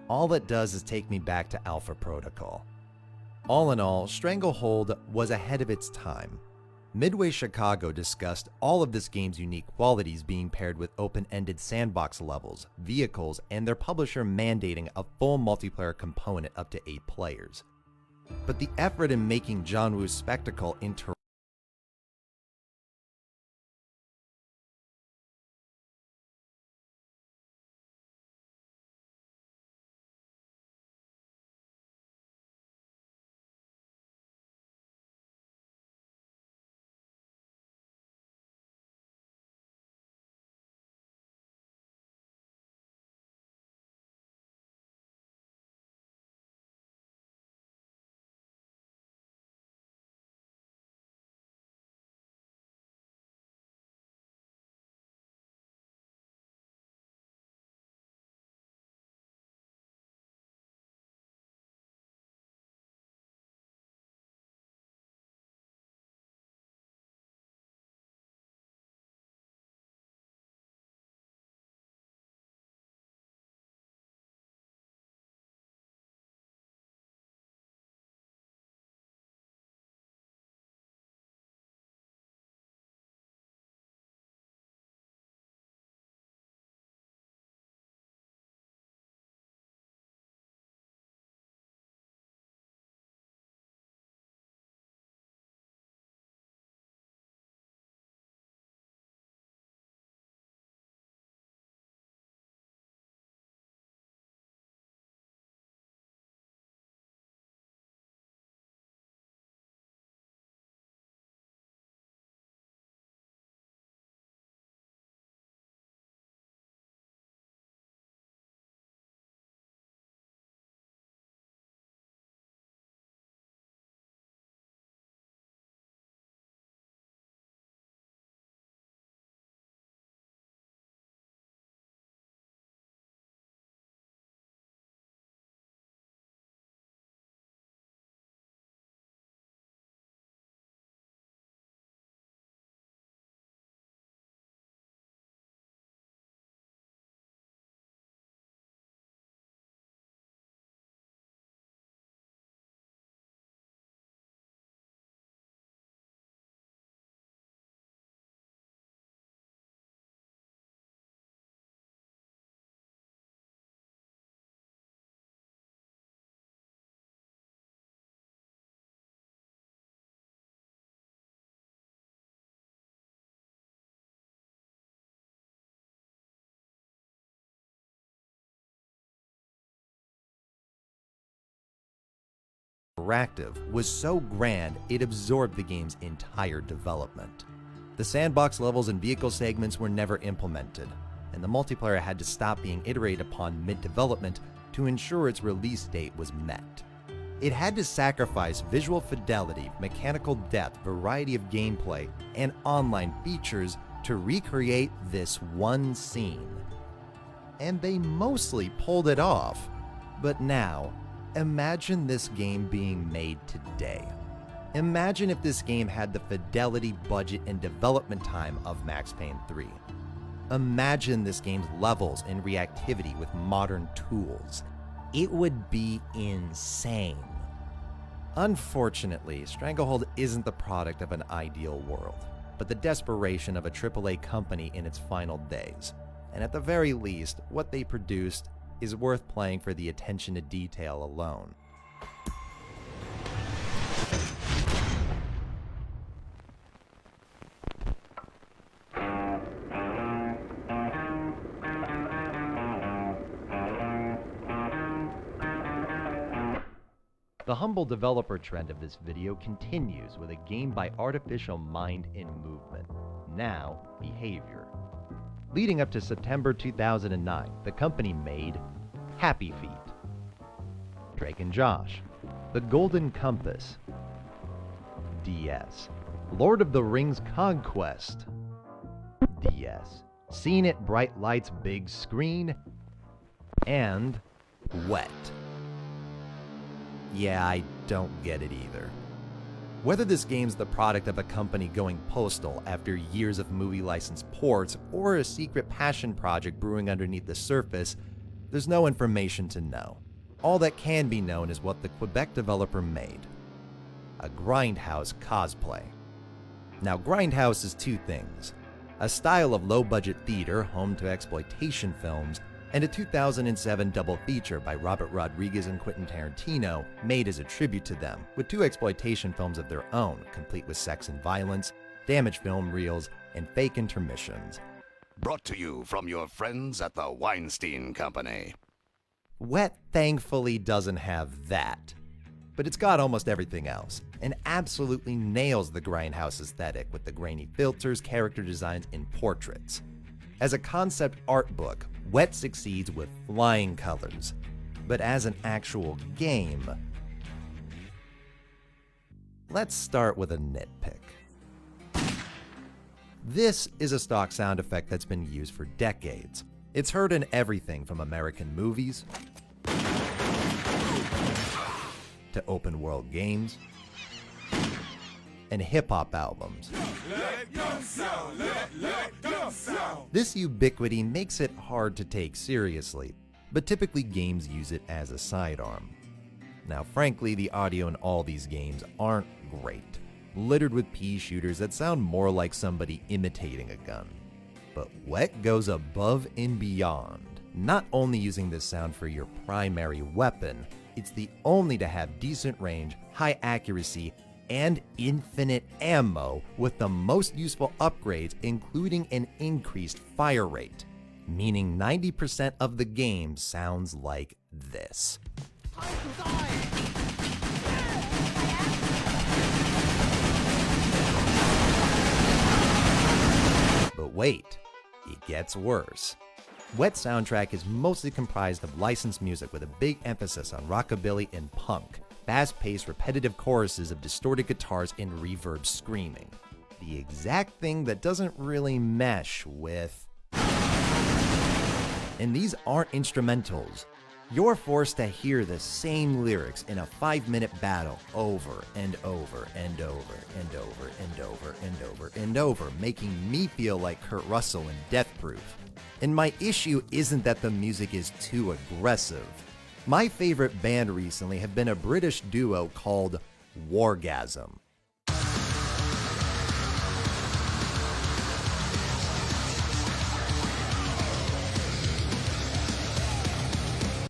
all it does is take me back to Alpha Protocol. All in all, Stranglehold was ahead of its time. Midway Chicago discussed all of this game's unique qualities being paired with open-ended sandbox levels, vehicles, and their publisher mandating a full multiplayer component up to 8 players. But the effort in making John Woo's spectacle into interactive was so grand it absorbed the game's entire development. The sandbox levels and vehicle segments were never implemented, and the multiplayer had to stop being iterated upon mid-development to ensure its release date was met. It had to sacrifice visual fidelity, mechanical depth, variety of gameplay, and online features to recreate this one scene. And they mostly pulled it off. But now, imagine this game being made today. Imagine if this game had the fidelity, budget, and development time of Max Payne 3. Imagine this game's levels and reactivity with modern tools. It would be insane. Unfortunately, Stranglehold isn't the product of an ideal world, but the desperation of a AAA company in its final days. And at the very least, what they produced is worth playing for the attention to detail alone. The humble developer trend of this video continues with a game by Artificial Mind in Movement, now Behavior. Leading up to September 2009, the company made Happy Feet, Drake and Josh, The Golden Compass, DS, Lord of the Rings Conquest, DS, Seen It Bright Lights Big Screen, and Wet. Yeah, I don't get it either. Whether this game's the product of a company going postal after years of movie license ports or a secret passion project brewing underneath the surface, there's no information to know. All that can be known is what the Quebec developer made: a Grindhouse cosplay. Now, Grindhouse is two things: a style of low-budget theater home to exploitation films, and a 2007 double feature by Robert Rodriguez and Quentin Tarantino made as a tribute to them, with two exploitation films of their own, complete with sex and violence, damaged film reels, and fake intermissions. Brought to you from your friends at the Weinstein Company. Wet thankfully doesn't have that, but it's got almost everything else, and absolutely nails the Grindhouse aesthetic with the grainy filters, character designs, and portraits. As a concept art book, Wet succeeds with flying colors, but as an actual game, let's start with a nitpick. This is a stock sound effect that's been used for decades. It's heard in everything from American movies to open world games and hip-hop albums. This ubiquity makes it hard to take seriously, but typically games use it as a sidearm. Now, frankly, the audio in all these games aren't great, littered with pea shooters that sound more like somebody imitating a gun. But Wet goes above and beyond, not only using this sound for your primary weapon, it's the only to have decent range, high accuracy, and infinite ammo with the most useful upgrades, including an increased fire rate, meaning 90% of the game sounds like this. But wait, it gets worse. Wet's soundtrack is mostly comprised of licensed music with a big emphasis on rockabilly and punk, fast-paced, repetitive choruses of distorted guitars and reverb screaming. The exact thing that doesn't really mesh with... And these aren't instrumentals. You're forced to hear the same lyrics in a 5-minute battle over and over and over and over and over and over and over, making me feel like Kurt Russell in Death Proof. And my issue isn't that the music is too aggressive. My favorite band recently have been a British duo called Wargasm.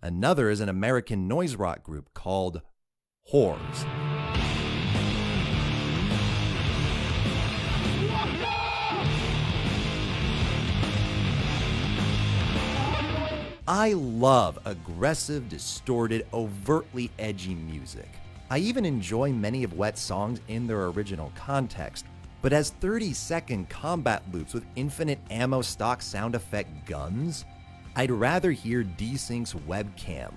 Another is an American noise rock group called Whores. I love aggressive, distorted, overtly edgy music. I even enjoy many of Wet's songs in their original context, but as 30-second combat loops with infinite ammo stock sound effect guns, I'd rather hear Desync's webcam.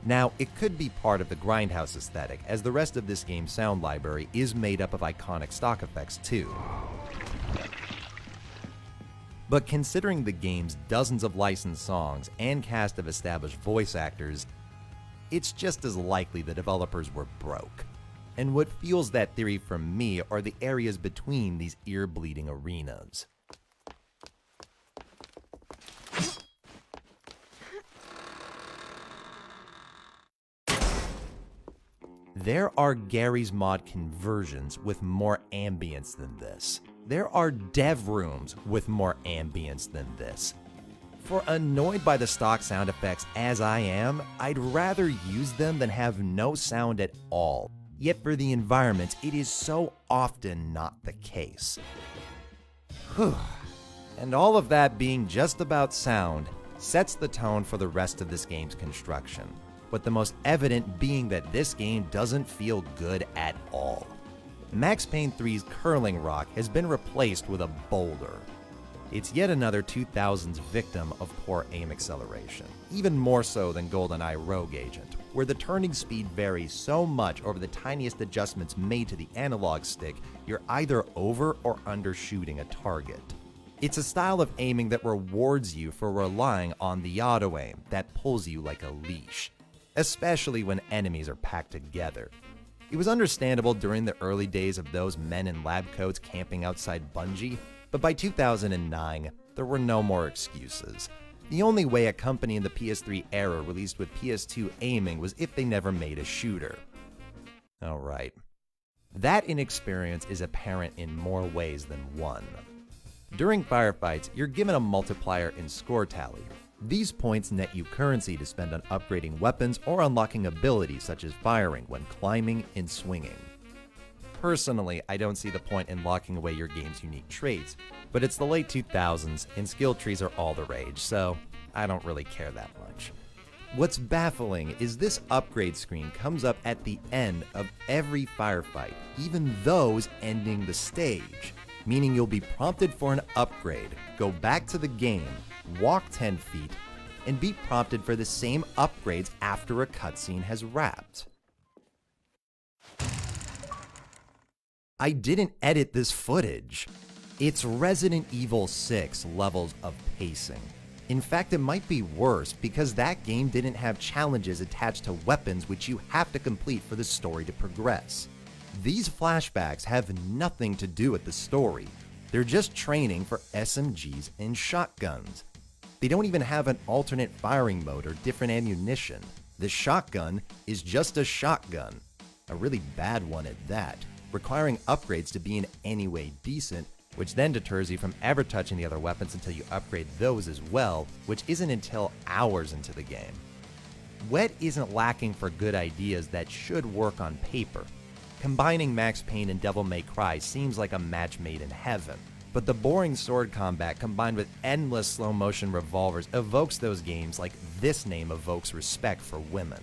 Now, it could be part of the Grindhouse aesthetic, as the rest of this game's sound library is made up of iconic stock effects too. But considering the game's dozens of licensed songs and cast of established voice actors, it's just as likely the developers were broke. And what fuels that theory from me are the areas between these ear-bleeding arenas. There are Garry's Mod conversions with more ambience than this. There are dev rooms with more ambience than this. For annoyed by the stock sound effects as I am, I'd rather use them than have no sound at all. Yet for the environments, it is so often not the case. Whew. And all of that being just about sound sets the tone for the rest of this game's construction, with the most evident being that this game doesn't feel good at all. Max Payne 3's curling rock has been replaced with a boulder. It's yet another 2000s victim of poor aim acceleration, even more so than GoldenEye Rogue Agent, where the turning speed varies so much over the tiniest adjustments made to the analog stick, you're either over or undershooting a target. It's a style of aiming that rewards you for relying on the auto-aim that pulls you like a leash, especially when enemies are packed together. It was understandable during the early days of those men in lab coats camping outside Bungie, but by 2009, there were no more excuses. The only way a company in the PS3 era released with PS2 aiming was if they never made a shooter. Alright. That inexperience is apparent in more ways than one. During firefights, you're given a multiplier in score tally. These points net you currency to spend on upgrading weapons or unlocking abilities such as firing when climbing and swinging. Personally, I don't see the point in locking away your game's unique traits, but it's the late 2000s and skill trees are all the rage, so I don't really care that much. What's baffling is this upgrade screen comes up at the end of every firefight, even those ending the stage, meaning you'll be prompted for an upgrade, go back to the game, walk 10 feet, and be prompted for the same upgrades after a cutscene has wrapped. I didn't edit this footage. It's Resident Evil 6 levels of pacing. In fact, it might be worse because that game didn't have challenges attached to weapons which you have to complete for the story to progress. These flashbacks have nothing to do with the story. They're just training for SMGs and shotguns. They don't even have an alternate firing mode or different ammunition. The shotgun is just a shotgun, a really bad one at that, requiring upgrades to be in any way decent, which then deters you from ever touching the other weapons until you upgrade those as well, which isn't until hours into the game. Wet isn't lacking for good ideas that should work on paper. Combining Max Payne and Devil May Cry seems like a match made in heaven, but the boring sword combat combined with endless slow-motion revolvers evokes those games like this name evokes respect for women.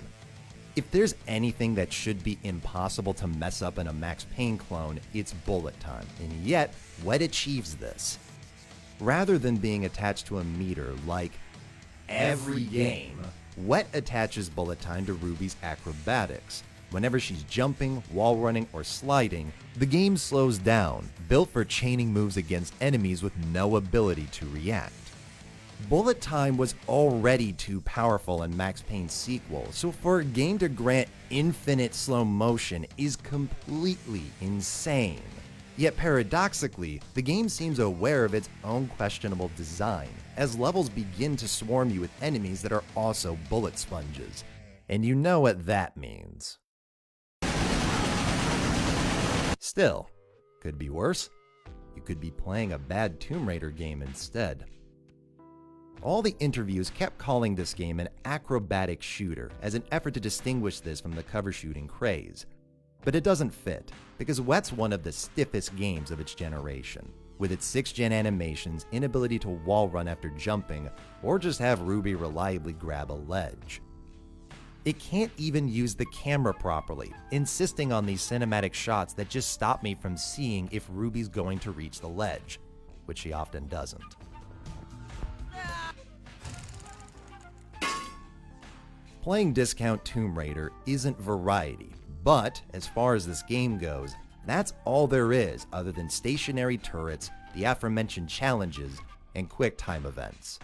If there's anything that should be impossible to mess up in a Max Payne clone, it's bullet time, and yet, Wet achieves this. Rather than being attached to a meter like every game, Wet attaches bullet time to Ruby's acrobatics. Whenever she's jumping, wall running, or sliding, the game slows down, built for chaining moves against enemies with no ability to react. Bullet time was already too powerful in Max Payne's sequel, so for a game to grant infinite slow motion is completely insane. Yet paradoxically, the game seems aware of its own questionable design, as levels begin to swarm you with enemies that are also bullet sponges. And you know what that means. Still, could be worse. You could be playing a bad Tomb Raider game instead. All the interviews kept calling this game an acrobatic shooter as an effort to distinguish this from the cover shooting craze. But it doesn't fit, because Wet's one of the stiffest games of its generation, with its 6th-gen animations, inability to wall run after jumping, or just have Ruby reliably grab a ledge. It can't even use the camera properly, insisting on these cinematic shots that just stop me from seeing if Ruby's going to reach the ledge, which she often doesn't. Playing Discount Tomb Raider isn't variety, but as far as this game goes, that's all there is other than stationary turrets, the aforementioned challenges, and quick time events.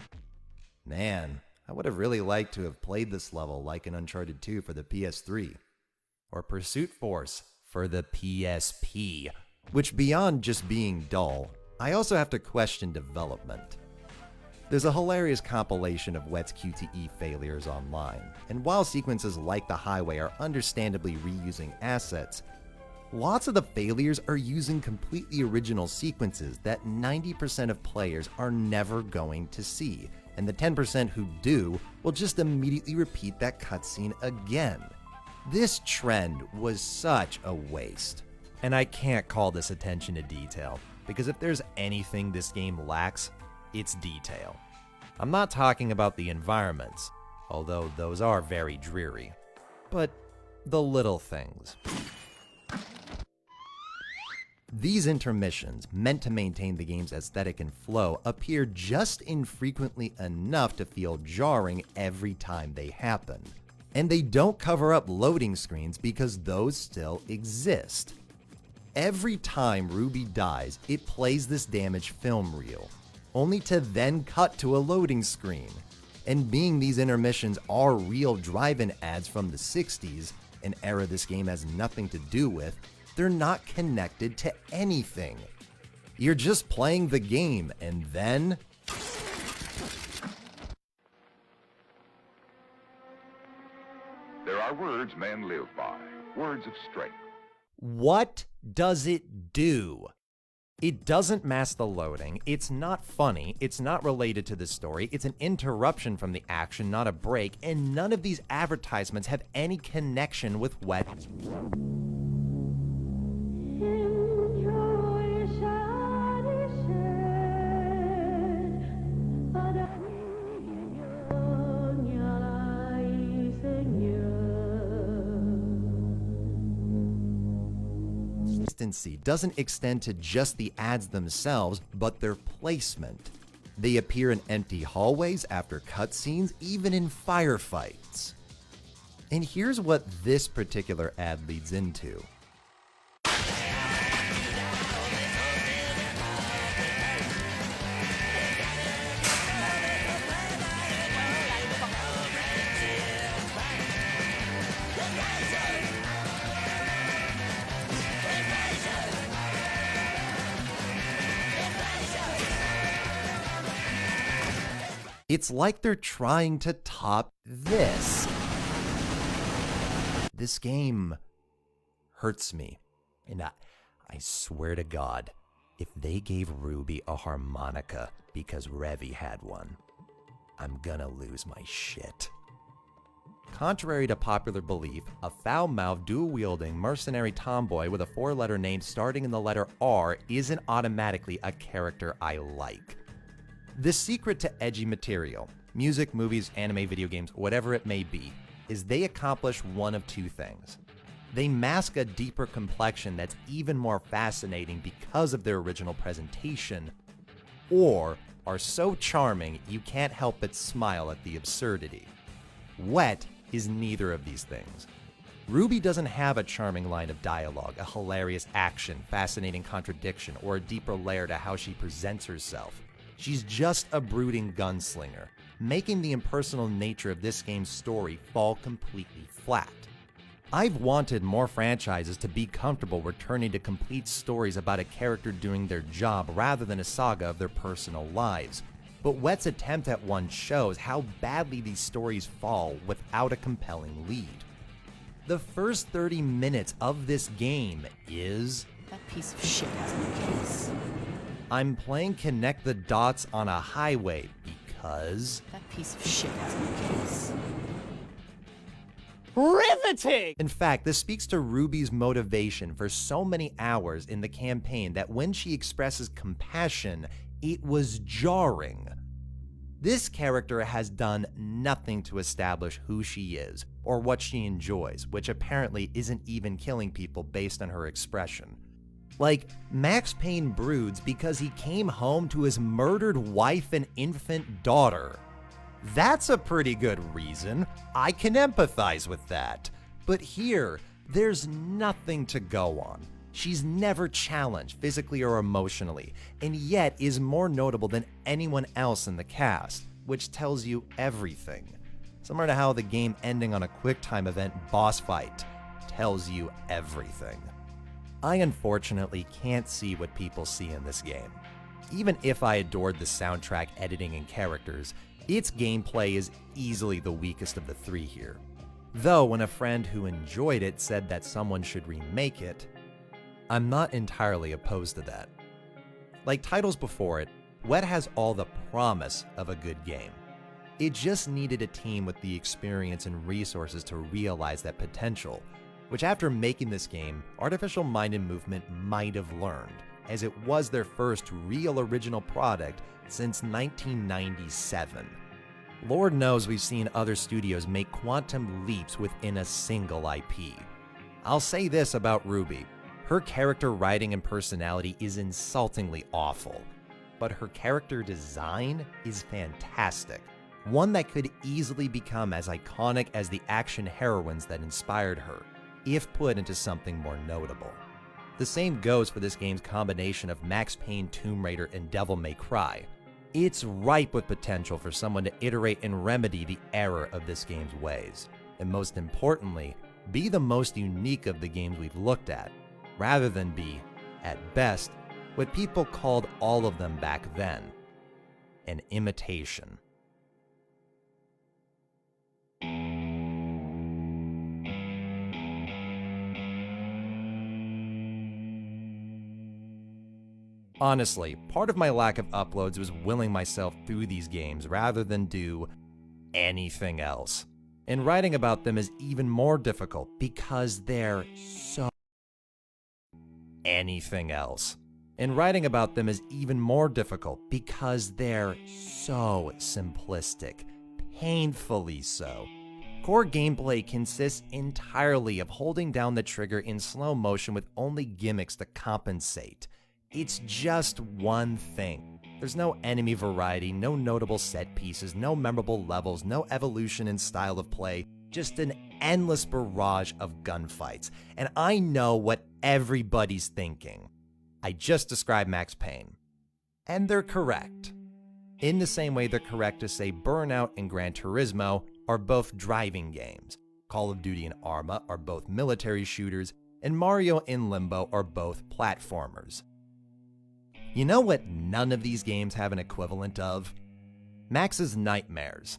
Man, I would have really liked to have played this level like in Uncharted 2 for the PS3, or Pursuit Force for the PSP, which beyond just being dull, I also have to question development. There's a hilarious compilation of Wet's QTE failures online, and while sequences like the highway are understandably reusing assets, lots of the failures are using completely original sequences that 90% of players are never going to see, and the 10% who do will just immediately repeat that cutscene again. This trend was such a waste. And I can't call this attention to detail, because if there's anything this game lacks, it's detail. I'm not talking about the environments, although those are very dreary, but the little things. These intermissions, meant to maintain the game's aesthetic and flow, appear just infrequently enough to feel jarring every time they happen. And they don't cover up loading screens because those still exist. Every time Ruby dies, it plays this damage film reel, only to then cut to a loading screen. And being these intermissions are real drive-in ads from the 60s, an era this game has nothing to do with, they're not connected to anything. You're just playing the game, and then... There are words men live by, words of strength. What does it do? It doesn't mask the loading, it's not funny, it's not related to the story, it's an interruption from the action, not a break, and none of these advertisements have any connection with Wet. Consistency doesn't extend to just the ads themselves, but their placement. They appear in empty hallways after cutscenes, even in firefights. And here's what this particular ad leads into. It's like they're trying to top this. This game hurts me. And I swear to God, if they gave Ruby a harmonica because Revy had one, I'm gonna lose my shit. Contrary to popular belief, a foul-mouthed, dual-wielding, mercenary tomboy with a four-letter name starting in the letter R isn't automatically a character I like. The secret to edgy material, music, movies, anime, video games, whatever it may be, is they accomplish one of two things. They mask a deeper complexion that's even more fascinating because of their original presentation, or are so charming you can't help but smile at the absurdity. Wet is neither of these things. Ruby doesn't have a charming line of dialogue, a hilarious action, fascinating contradiction, or a deeper layer to how she presents herself. She's just a brooding gunslinger, making the impersonal nature of this game's story fall completely flat. I've wanted more franchises to be comfortable returning to complete stories about a character doing their job rather than a saga of their personal lives, but Wet's attempt at one shows how badly these stories fall without a compelling lead. The first 30 minutes of this game is... That piece of shit has no case. I'm playing Connect the Dots on a highway because... That piece of shit has no case. Riveting! In fact, this speaks to Ruby's motivation for so many hours in the campaign that when she expresses compassion, it was jarring. This character has done nothing to establish who she is or what she enjoys, which apparently isn't even killing people based on her expression. Like, Max Payne broods because he came home to his murdered wife and infant daughter. That's a pretty good reason. I can empathize with that. But here, there's nothing to go on. She's never challenged physically or emotionally, and yet is more notable than anyone else in the cast, which tells you everything. Similar to how the game ending on a QuickTime event boss fight tells you everything. I unfortunately can't see what people see in this game. Even if I adored the soundtrack, editing, and characters, its gameplay is easily the weakest of the three here. Though when a friend who enjoyed it said that someone should remake it, I'm not entirely opposed to that. Like titles before it, Wet has all the promise of a good game. It just needed a team with the experience and resources to realize that potential, which after making this game, Artificial Mind and Movement might have learned, as it was their first real original product since 1997. Lord knows we've seen other studios make quantum leaps within a single IP. I'll say this about Ruby. Her character writing and personality is insultingly awful, but her character design is fantastic. One that could easily become as iconic as the action heroines that inspired her, if put into something more notable. The same goes for this game's combination of Max Payne, Tomb Raider, and Devil May Cry. It's ripe with potential for someone to iterate and remedy the error of this game's ways, and most importantly, be the most unique of the games we've looked at, rather than be, at best, what people called all of them back then, an imitation. Honestly, part of my lack of uploads was willing myself through these games rather than do anything else. And writing about them is even more difficult because they're so anything else. And writing about them is even more difficult because they're so simplistic, painfully so. Core gameplay consists entirely of holding down the trigger in slow motion with only gimmicks to compensate. It's just one thing. There's no enemy variety, no notable set pieces, no memorable levels, no evolution in style of play, just an endless barrage of gunfights. And I know what everybody's thinking. I just described Max Payne. And they're correct. In the same way they're correct to say Burnout and Gran Turismo are both driving games, Call of Duty and Arma are both military shooters, and Mario and Limbo are both platformers. You know what none of these games have an equivalent of? Max's Nightmares,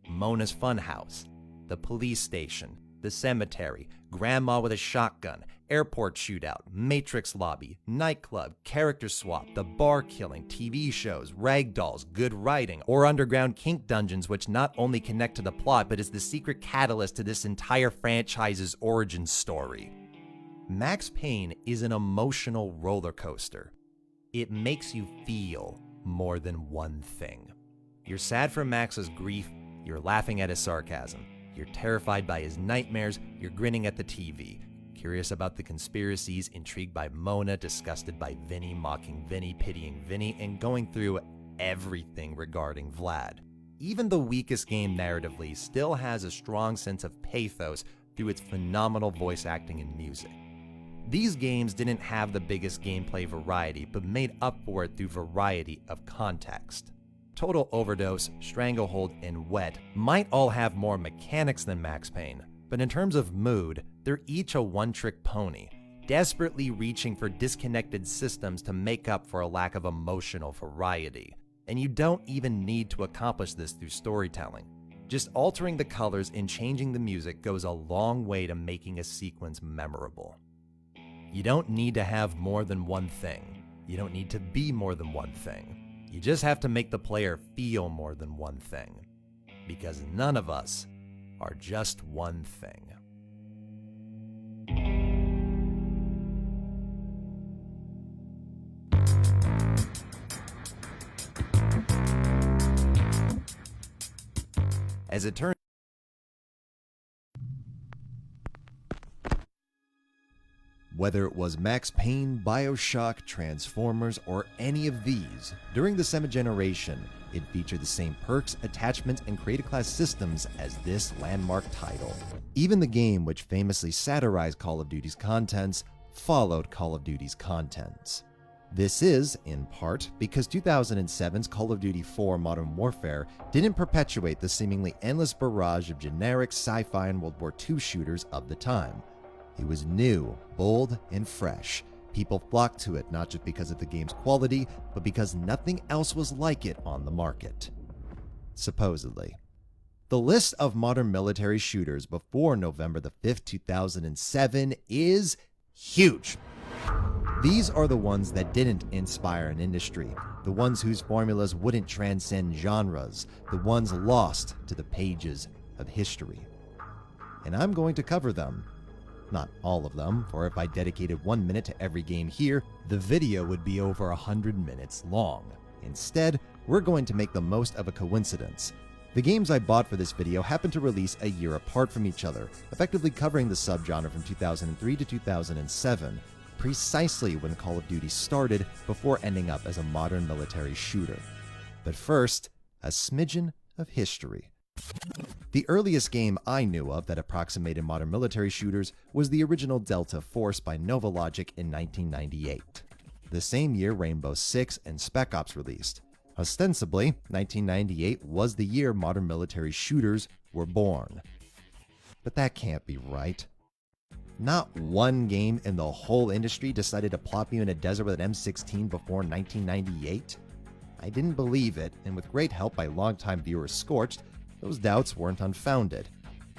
Mona's Funhouse, the police station, the cemetery, grandma with a shotgun, airport shootout, Matrix lobby, nightclub, character swap, the bar killing, TV shows, ragdolls, good writing, or underground kink dungeons, which not only connect to the plot but is the secret catalyst to this entire franchise's origin story. Max Payne is an emotional roller coaster. It makes you feel more than one thing. You're sad for Max's grief, you're laughing at his sarcasm, you're terrified by his nightmares, you're grinning at the TV, curious about the conspiracies, intrigued by Mona, disgusted by Vinny, mocking Vinny, pitying Vinny, and going through everything regarding Vlad. Even the weakest game narratively still has a strong sense of pathos through its phenomenal voice acting and music. These games didn't have the biggest gameplay variety, but made up for it through variety of context. Total Overdose, Stranglehold, and Wet might all have more mechanics than Max Payne, but in terms of mood, they're each a one-trick pony, desperately reaching for disconnected systems to make up for a lack of emotional variety. And you don't even need to accomplish this through storytelling. Just altering the colors and changing the music goes a long way to making a sequence memorable. You don't need to have more than one thing. You don't need to be more than one thing. You just have to make the player feel more than one thing. Because none of us are just one thing. As it turns Whether it was Max Payne, BioShock, Transformers, or any of these, during the semi-generation, it featured the same perks, attachments, and creative class systems as this landmark title. Even the game, which famously satirized Call of Duty's contents, followed Call of Duty's contents. This is, in part, because 2007's Call of Duty 4 Modern Warfare didn't perpetuate the seemingly endless barrage of generic sci-fi and World War II shooters of the time. It was new, bold, and fresh. People flocked to it not just because of the game's quality, but because nothing else was like it on the market. Supposedly. The list of modern military shooters before November the 5th, 2007 is huge. These are the ones that didn't inspire an industry, the ones whose formulas wouldn't transcend genres, the ones lost to the pages of history. And I'm going to cover them. Not all of them, for if I dedicated 1 minute to every game here, the video would be over 100 minutes long. Instead, we're going to make the most of a coincidence. The games I bought for this video happen to release a year apart from each other, effectively covering the subgenre from 2003 to 2007, precisely when Call of Duty started before ending up as a modern military shooter. But first, a smidgen of history. The earliest game I knew of that approximated modern military shooters was the original Delta Force by Novalogic in 1998. The same year Rainbow Six and Spec Ops released. Ostensibly, 1998 was the year modern military shooters were born. But that can't be right. Not one game in the whole industry decided to plop you in a desert with an M16 before 1998? I didn't believe it, and with great help by longtime viewer Scorched, those doubts weren't unfounded.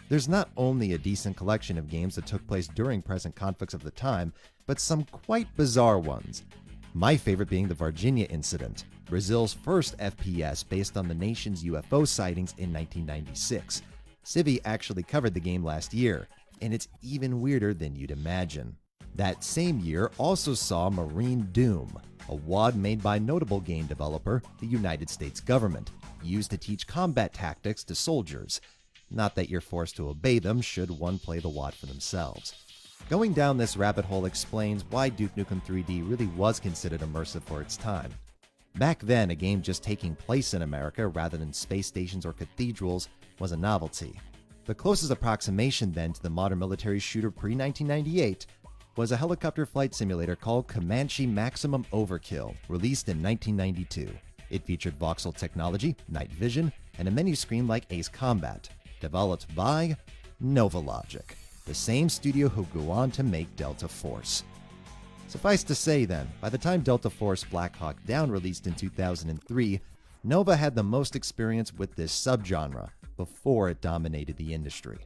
There's not only a decent collection of games that took place during present conflicts of the time, but some quite bizarre ones. My favorite being the Virginia Incident, Brazil's first FPS based on the nation's UFO sightings in 1996. Civi actually covered the game last year, and it's even weirder than you'd imagine. That same year also saw Marine Doom, a WOD made by notable game developer, the United States government, used to teach combat tactics to soldiers. Not that you're forced to obey them should one play the WOD for themselves. Going down this rabbit hole explains why Duke Nukem 3D really was considered immersive for its time. Back then, a game just taking place in America rather than space stations or cathedrals was a novelty. The closest approximation then to the modern military shooter pre-1998 was a helicopter flight simulator called Comanche Maximum Overkill, released in 1992. It featured voxel technology, night vision, and a menu screen like Ace Combat, developed by Novalogic, the same studio who go on to make Delta Force. Suffice to say then, by the time Delta Force Black Hawk Down released in 2003, Nova had the most experience with this subgenre before it dominated the industry.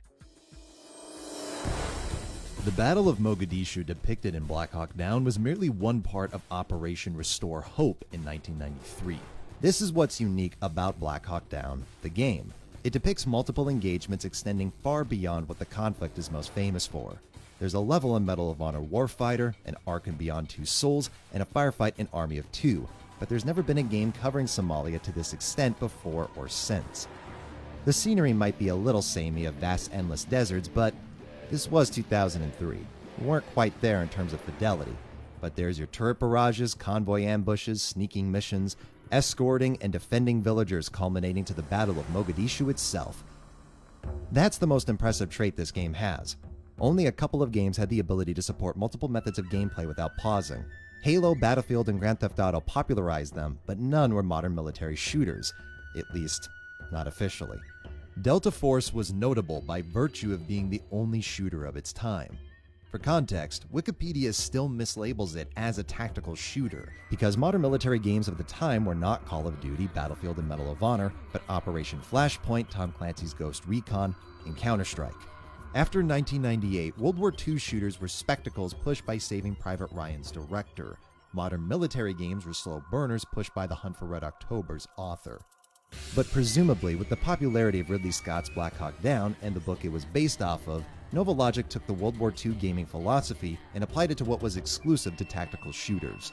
The Battle of Mogadishu depicted in Black Hawk Down was merely one part of Operation Restore Hope in 1993. This is what's unique about Black Hawk Down, the game. It depicts multiple engagements extending far beyond what the conflict is most famous for. There's a level in Medal of Honor Warfighter, an arc in Beyond Two Souls, and a firefight in Army of Two, but there's never been a game covering Somalia to this extent before or since. The scenery might be a little samey of vast endless deserts, but this was 2003. We weren't quite there in terms of fidelity, but there's your turret barrages, convoy ambushes, sneaking missions, escorting and defending villagers culminating to the Battle of Mogadishu itself. That's the most impressive trait this game has. Only a couple of games had the ability to support multiple methods of gameplay without pausing. Halo, Battlefield, and Grand Theft Auto popularized them, but none were modern military shooters. At least, not officially. Delta Force was notable by virtue of being the only shooter of its time. For context, Wikipedia still mislabels it as a tactical shooter, because modern military games of the time were not Call of Duty, Battlefield, and Medal of Honor, but Operation Flashpoint, Tom Clancy's Ghost Recon, and Counter-Strike. After 1998, World War II shooters were spectacles pushed by Saving Private Ryan's director. Modern military games were slow burners pushed by The Hunt for Red October's author. But presumably, with the popularity of Ridley Scott's Black Hawk Down and the book it was based off of, Novalogic took the World War II gaming philosophy and applied it to what was exclusive to tactical shooters.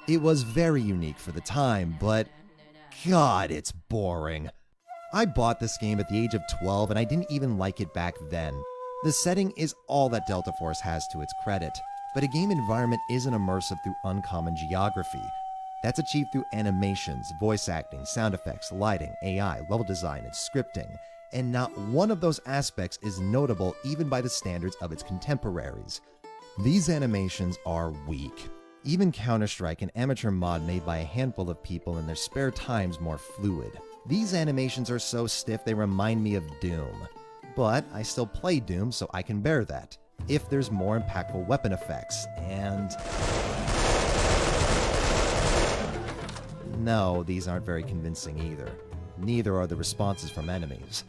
It was very unique for the time, but God, it's boring. I bought this game at the age of 12 and I didn't even like it back then. The setting is all that Delta Force has to its credit, but a game environment isn't immersive through uncommon geography. That's achieved through animations, voice acting, sound effects, lighting, AI, level design, and scripting, and not one of those aspects is notable even by the standards of its contemporaries. These animations are weak. Even Counter-Strike, an amateur mod made by a handful of people in their spare time's more fluid. These animations are so stiff they remind me of Doom. But I still play Doom, so I can bear that, if there's more impactful weapon effects, and... No, these aren't very convincing either. Neither are the responses from enemies.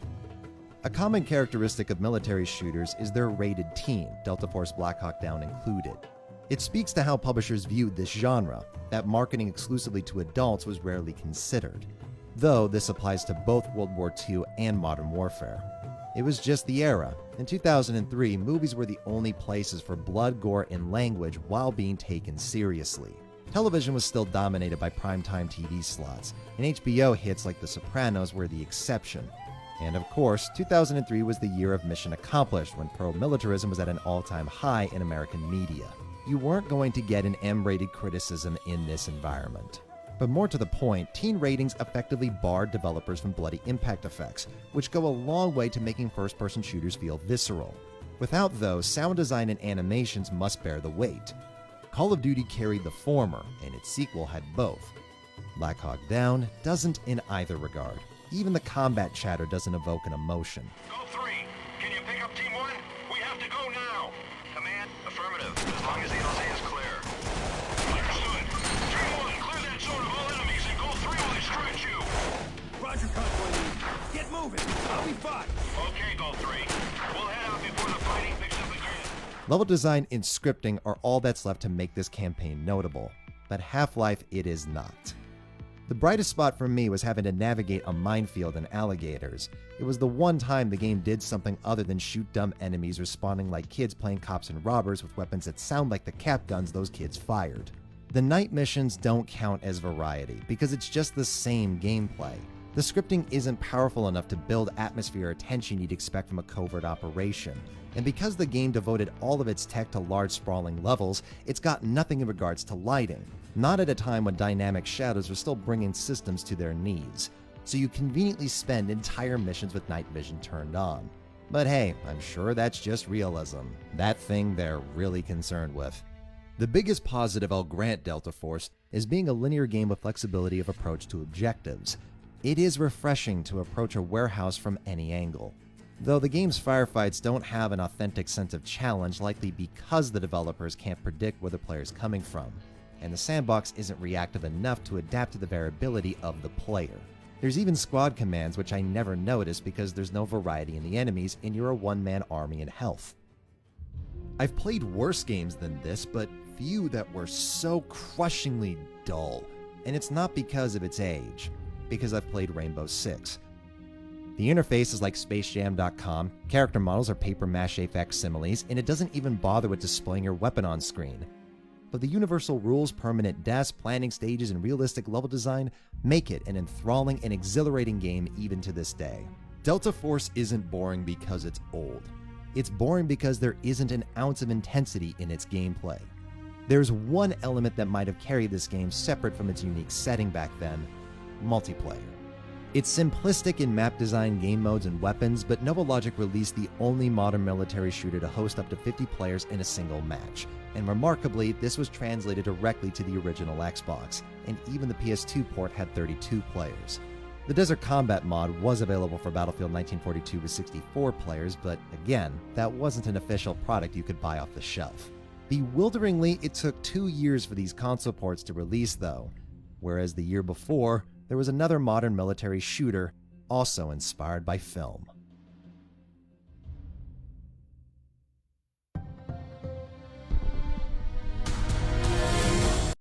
A common characteristic of military shooters is their rated team, Delta Force Black Hawk Down included. It speaks to how publishers viewed this genre, that marketing exclusively to adults was rarely considered, though this applies to both World War II and Modern Warfare. It was just the era. In 2003, movies were the only places for blood, gore, and language while being taken seriously. Television was still dominated by primetime TV slots, and HBO hits like The Sopranos were the exception. And of course, 2003 was the year of Mission Accomplished, when pro-militarism was at an all-time high in American media. You weren't going to get an M-rated criticism in this environment. But more to the point, teen ratings effectively barred developers from bloody impact effects, which go a long way to making first-person shooters feel visceral. Without those, sound design and animations must bear the weight. Call of Duty carried the former, and its sequel had both. Black Hawk Down doesn't in either regard. Even the combat chatter doesn't evoke an emotion. Go 3. Can you pick up Team 1? We have to go now. Command, affirmative. As long as the LZ is clear. Understood. Team 1, clear that zone of all enemies and go 3 while I stretch you. Roger, Convoy Lead. Get moving. I'll be fine. Okay, Go 3. We'll head out before the fighting picks up again. Level design and scripting are all that's left to make this campaign notable, but Half-Life it is not. The brightest spot for me was having to navigate a minefield and alligators. It was the one time the game did something other than shoot dumb enemies responding like kids playing cops and robbers with weapons that sound like the cap guns those kids fired. The night missions don't count as variety because it's just the same gameplay. The scripting isn't powerful enough to build atmosphere or tension you'd expect from a covert operation. And because the game devoted all of its tech to large sprawling levels, it's got nothing in regards to lighting. Not at a time when dynamic shadows were still bringing systems to their knees. So you conveniently spend entire missions with night vision turned on. But hey, I'm sure that's just realism. That thing they're really concerned with. The biggest positive I'll grant Delta Force is being a linear game with flexibility of approach to objectives. It is refreshing to approach a warehouse from any angle. Though the game's firefights don't have an authentic sense of challenge, likely because the developers can't predict where the player's coming from, and the sandbox isn't reactive enough to adapt to the variability of the player. There's even squad commands, which I never noticed because there's no variety in the enemies and you're a one-man army in health. I've played worse games than this, but few that were so crushingly dull, and it's not because of its age, because I've played Rainbow Six. The interface is like SpaceJam.com, character models are paper mache facsimiles, and it doesn't even bother with displaying your weapon on screen. But the universal rules, permanent deaths, planning stages, and realistic level design make it an enthralling and exhilarating game even to this day. Delta Force isn't boring because it's old. It's boring because there isn't an ounce of intensity in its gameplay. There's one element that might have carried this game separate from its unique setting back then: multiplayer. It's simplistic in map design, game modes, and weapons, but NovaLogic released the only modern military shooter to host up to 50 players in a single match. And remarkably, this was translated directly to the original Xbox, and even the PS2 port had 32 players. The Desert Combat mod was available for Battlefield 1942 with 64 players, but again, that wasn't an official product you could buy off the shelf. Bewilderingly, it took 2 years for these console ports to release though, whereas the year before, there was another modern military shooter, also inspired by film.